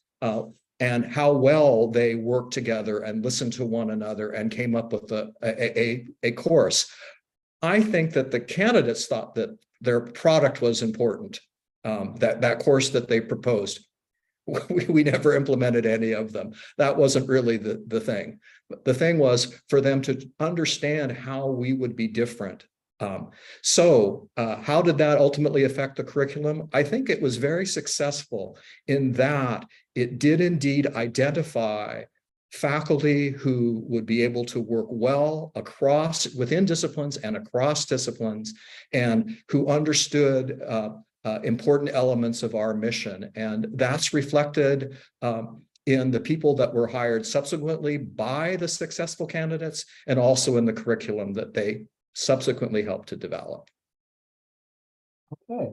and how well they worked together and listened to one another and came up with a course. I think that the candidates thought that their product was important, that course that they proposed. We never implemented any of them. That wasn't really the thing. The thing was for them to understand how we would be different. How did that ultimately affect the curriculum? I think it was very successful in that it did indeed identify faculty who would be able to work well within disciplines and across disciplines, and who understood important elements of our mission. And that's reflected in the people that were hired subsequently by the successful candidates, and also in the curriculum that they subsequently helped to develop. Okay,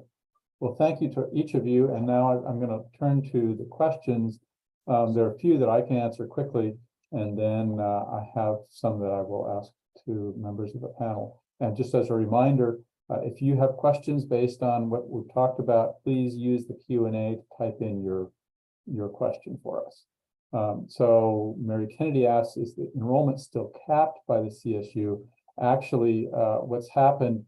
well, thank you to each of you. And now I'm going to turn to the questions. There are a few that I can answer quickly, and then I have some that I will ask to members of the panel. And just as a reminder, if you have questions based on what we've talked about, please use the Q&A to type in your question for us. So Mary Kennedy asks, is the enrollment still capped by the CSU? Actually, what's happened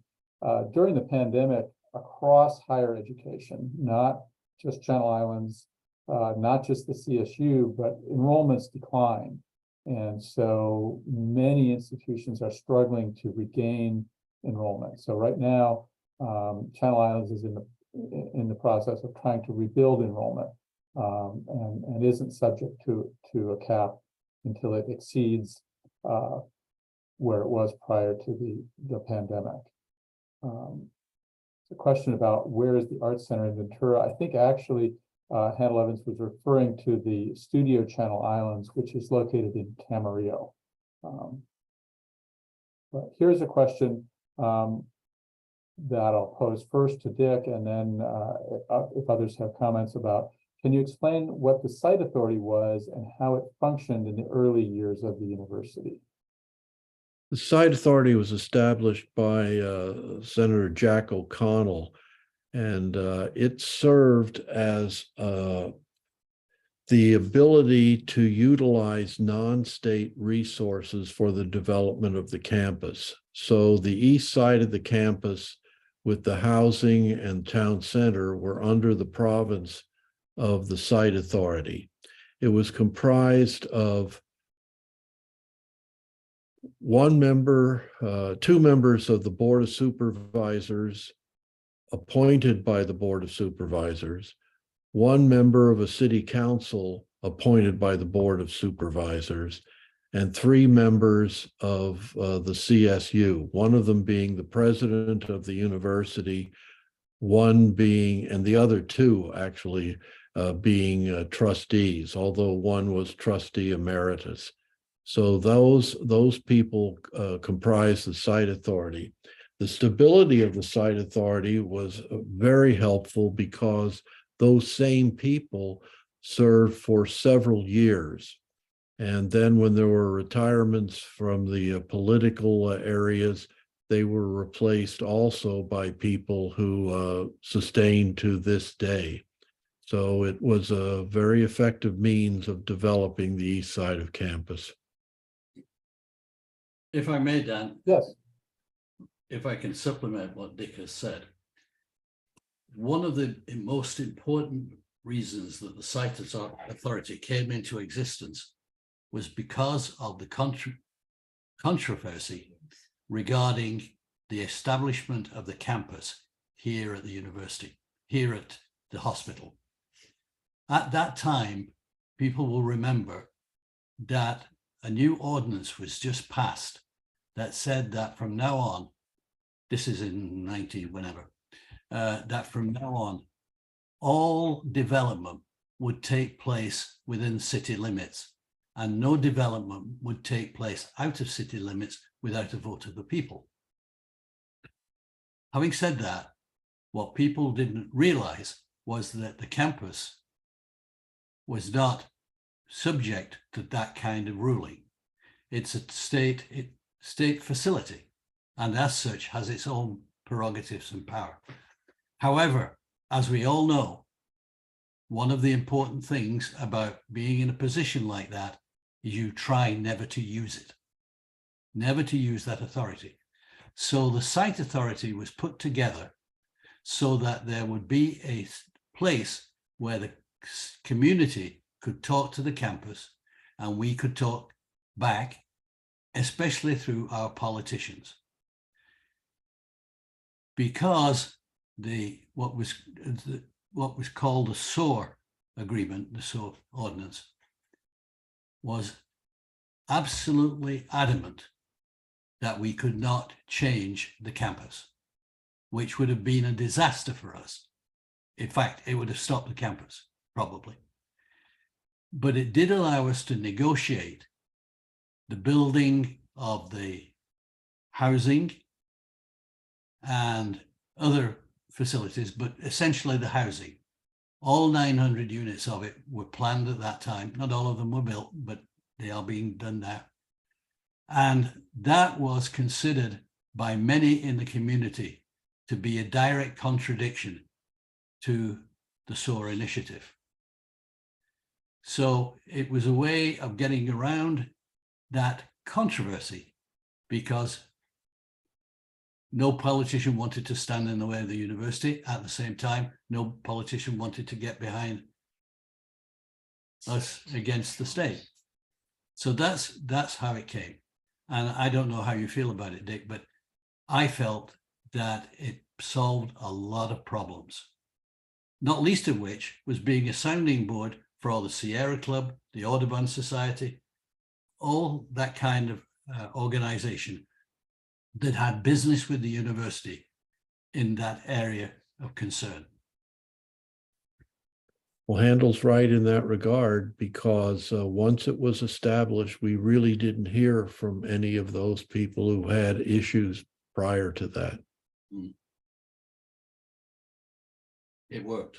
during the pandemic across higher education, not just Channel Islands, not just the CSU, but enrollments decline. And so many institutions are struggling to regain enrollment. So right now, Channel Islands is in the process of trying to rebuild enrollment, and isn't subject to a cap until it exceeds where it was prior to the pandemic. The question about where is the Arts Center in Ventura? I think actually Handel Evans was referring to the Studio Channel Islands, which is located in Camarillo. But here's a question that I'll pose first to Dick, and then if others have comments about, can you explain what the site authority was and how it functioned in the early years of the university? The site authority was established by Senator Jack O'Connell, and it served as the ability to utilize non-state resources for the development of the campus. So the east side of the campus with the housing and town center were under the province of the site authority. It was comprised of one member, 2 members of the Board of Supervisors appointed by the Board of Supervisors, 1 member of a city council appointed by the Board of Supervisors, and 3 members of the CSU, one of them being the president of the university, one being, and the other 2 actually being trustees, although one was trustee emeritus. So those people comprise the site authority. The stability of the site authority was very helpful because those same people served for several years. And then when there were retirements from the political areas, they were replaced also by people who sustained to this day. So it was a very effective means of developing the east side of campus. If I may, Dan. Yes. If I can supplement what Dick has said. One of the most important reasons that the site authority came into existence was because of the controversy regarding the establishment of the campus here at the university, here at the hospital. At that time, people will remember that a new ordinance was just passed that said that from now on, this is in 90 whenever, that from now on, all development would take place within city limits, and no development would take place out of city limits without a vote of the people. Having said that, what people didn't realize was that the campus was not subject to that kind of ruling. It's a state facility, and as such has its own prerogatives and power. However, as we all know, one of the important things about being in a position like that is you try never to use it, never to use that authority. So the site authority was put together so that there would be a place where the community could talk to the campus and we could talk back, especially through our politicians. Because what was called the SOAR agreement, the SOAR ordinance, was absolutely adamant that we could not change the campus, which would have been a disaster for us. In fact, it would have stopped the campus, probably. But it did allow us to negotiate the building of the housing and other facilities, but essentially the housing. All 900 units of it were planned at that time. Not all of them were built, but they are being done now. And that was considered by many in the community to be a direct contradiction to the SOAR initiative. So it was a way of getting around that controversy, because no politician wanted to stand in the way of the university. At the same time, no politician wanted to get behind us against the state. So that's how it came. And I don't know how you feel about it, Dick, but I felt that it solved a lot of problems, not least of which was being a sounding board for all the Sierra Club, the Audubon Society, all that kind of organization that had business with the university in that area of concern. Well, Handel's right in that regard, because once it was established, we really didn't hear from any of those people who had issues prior to that. It worked.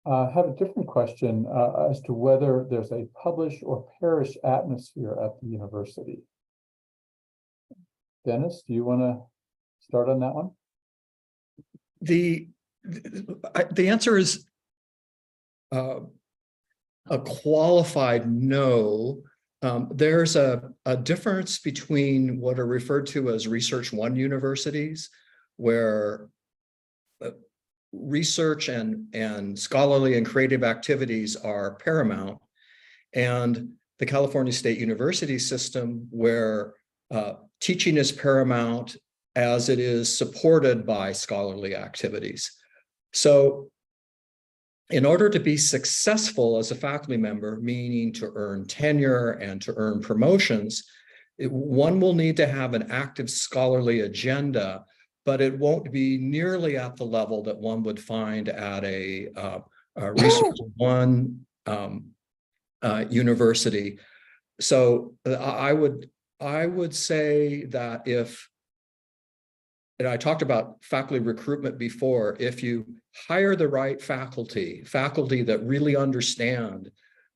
I have a different question as to whether there's a publish or perish atmosphere at the university. Dennis, do you want to start on that one? The answer is a qualified no. There's a difference between what are referred to as Research One universities, where research and scholarly and creative activities are paramount, and the California State University system, where teaching is paramount as it is supported by scholarly activities. So in order to be successful as a faculty member, meaning to earn tenure and to earn promotions, one will need to have an active scholarly agenda, but it won't be nearly at the level that one would find at a Research One university. So I would say that if, and I talked about faculty recruitment before, if you hire the right faculty that really understand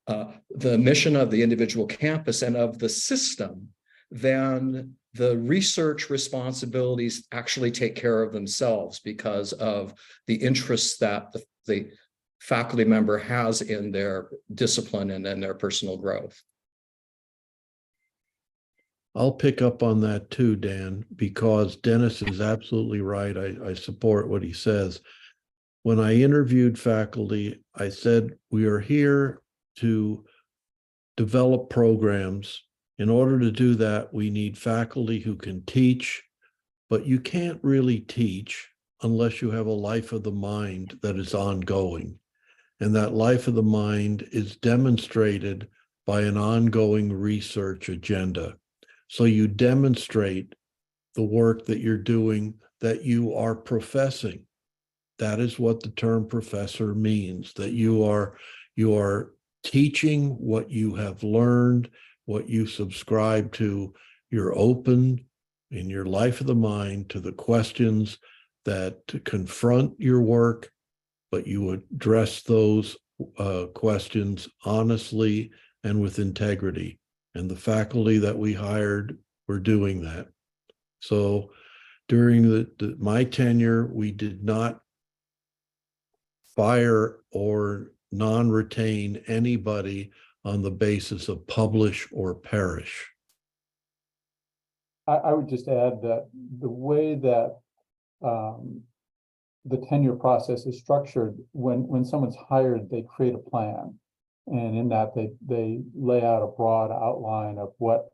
the mission of the individual campus and of the system, then the research responsibilities actually take care of themselves because of the interests that the faculty member has in their discipline and in their personal growth. I'll pick up on that too, Dan, because Dennis is absolutely right. I support what he says. When I interviewed faculty, I said, we are here to develop programs. In order to do that, we need faculty who can teach, but you can't really teach unless you have a life of the mind that is ongoing. And that life of the mind is demonstrated by an ongoing research agenda. So you demonstrate the work that you're doing, that you are professing. That is what the term professor means, that you are teaching what you have learned, what you subscribe to. You're open in your life of the mind to the questions that confront your work, but you address those questions honestly and with integrity. And the faculty that we hired were doing that. So during my tenure, we did not fire or non-retain anybody on the basis of publish or perish. I would just add that the way that the tenure process is structured, when someone's hired, they create a plan. And in that, they lay out a broad outline of what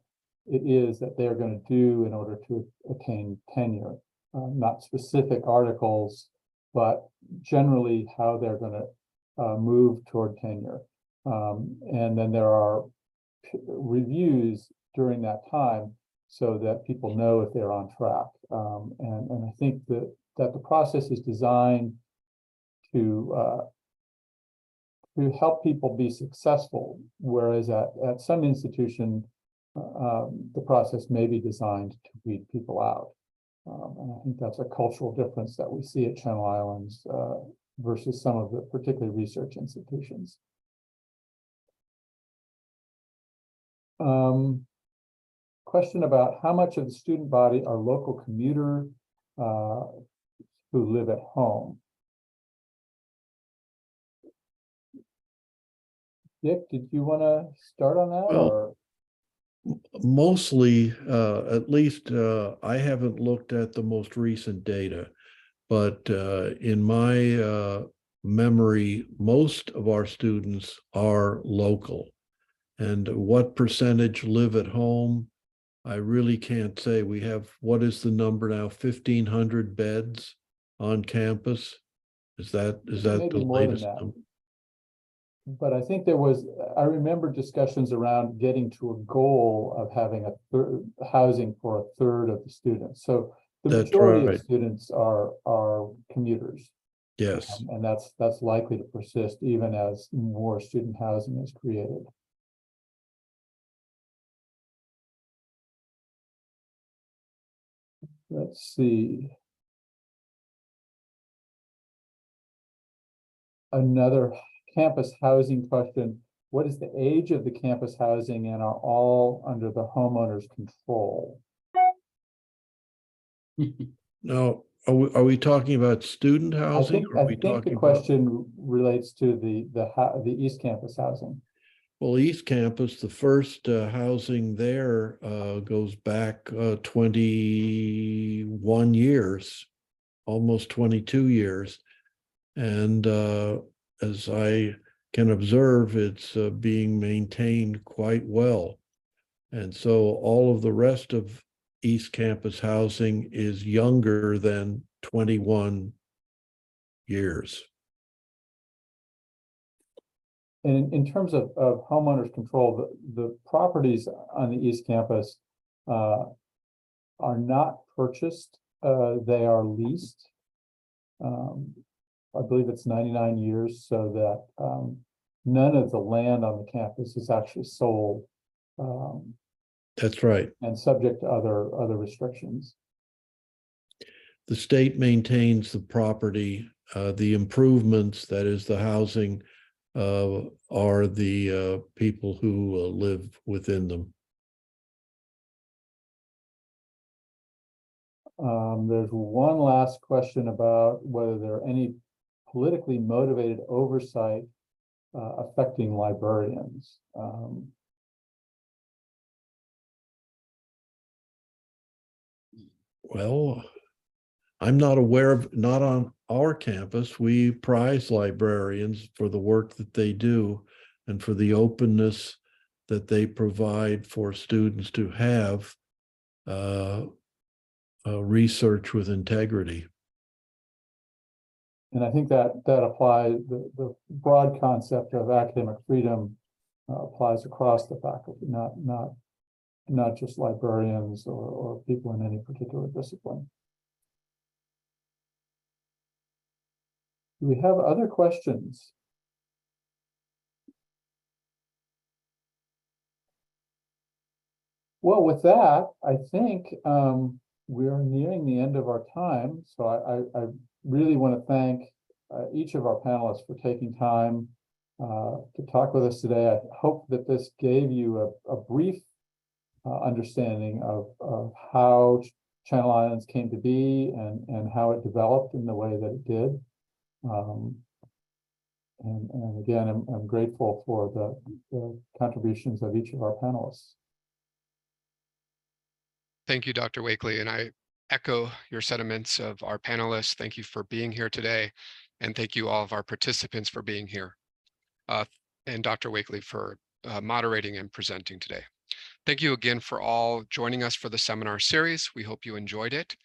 it is that they're going to do in order to attain tenure. Not specific articles, but generally how they're going to move toward tenure. And then there are reviews during that time so that people know if they're on track. And I think that the process is designed to help people be successful, whereas at some institution, the process may be designed to weed people out. And I think that's a cultural difference that we see at Channel Islands versus some of the particularly research institutions. Question about how much of the student body are local commuters who live at home. Dick, did you want to start on that? Well, or? Mostly, at least I haven't looked at the most recent data, but in my memory, most of our students are local. And what percentage live at home, I really can't say. We have, what is the number now, 1,500 beds on campus? Is that Maybe the more than latest that. number? But I think I remember discussions around getting to a goal of having housing for a third of the students. So the That's majority right. of students are commuters. Yes. And that's likely to persist even as more student housing is created. Let's see. Another campus housing question. What is the age of the campus housing and are all under the homeowner's control? Now, are we talking about student housing? Or are I we think the talking question relates to the East Campus housing. Well, East Campus, the first housing there goes back 21 years, almost 22 years. And as I can observe, it's being maintained quite well. And so all of the rest of East Campus housing is younger than 21 years. And in terms of homeowners control, the properties on the East Campus are not purchased. They are leased. I believe it's 99 years, so that none of the land on the campus is actually sold. That's right. And subject to other restrictions. The state maintains the property. The improvements, that is the housing, are the people who live within them. There's one last question about whether there are any politically motivated oversight affecting librarians. Well, I'm not aware of, not on our campus. We prize librarians for the work that they do and for the openness that they provide for students to have research with integrity. And I think that applies, the broad concept of academic freedom applies across the faculty, not not just librarians or people in any particular discipline. Do we have other questions? Well, with that, I think we are nearing the end of our time. So I really want to thank each of our panelists for taking time to talk with us today. I hope that this gave you a brief understanding of how Channel Islands came to be and how it developed in the way that it did. And again, I'm grateful for the contributions of each of our panelists. Thank you, Dr. Wakelee, and I echo your sentiments of our panelists. Thank you for being here today, and thank you all of our participants for being here, and Dr. Wakelee for moderating and presenting today. Thank you again for all joining us for the seminar series. We hope you enjoyed it.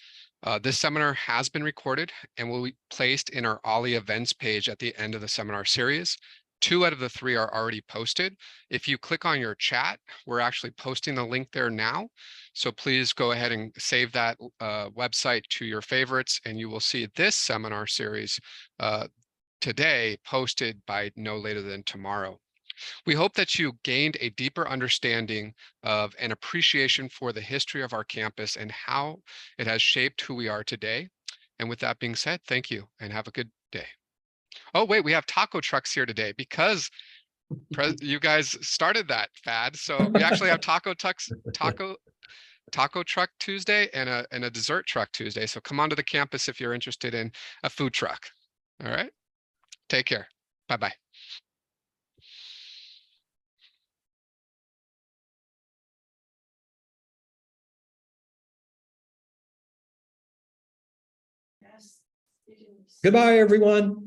This seminar has been recorded and will be placed in our Ollie events page at the end of the seminar series. 2 out of the 3 are already posted. If you click on your chat, we're actually posting the link there now. So please go ahead and save that website to your favorites, and you will see this seminar series today posted by no later than tomorrow. We hope that you gained a deeper understanding of an appreciation for the history of our campus and how it has shaped who we are today. And with that being said, thank you and have a good day. Oh, wait, we have taco trucks here today because you guys started that fad. So we actually have taco truck Tuesday and a dessert truck Tuesday. So come onto the campus if you're interested in a food truck. All right. Take care. Bye-bye. Goodbye, everyone.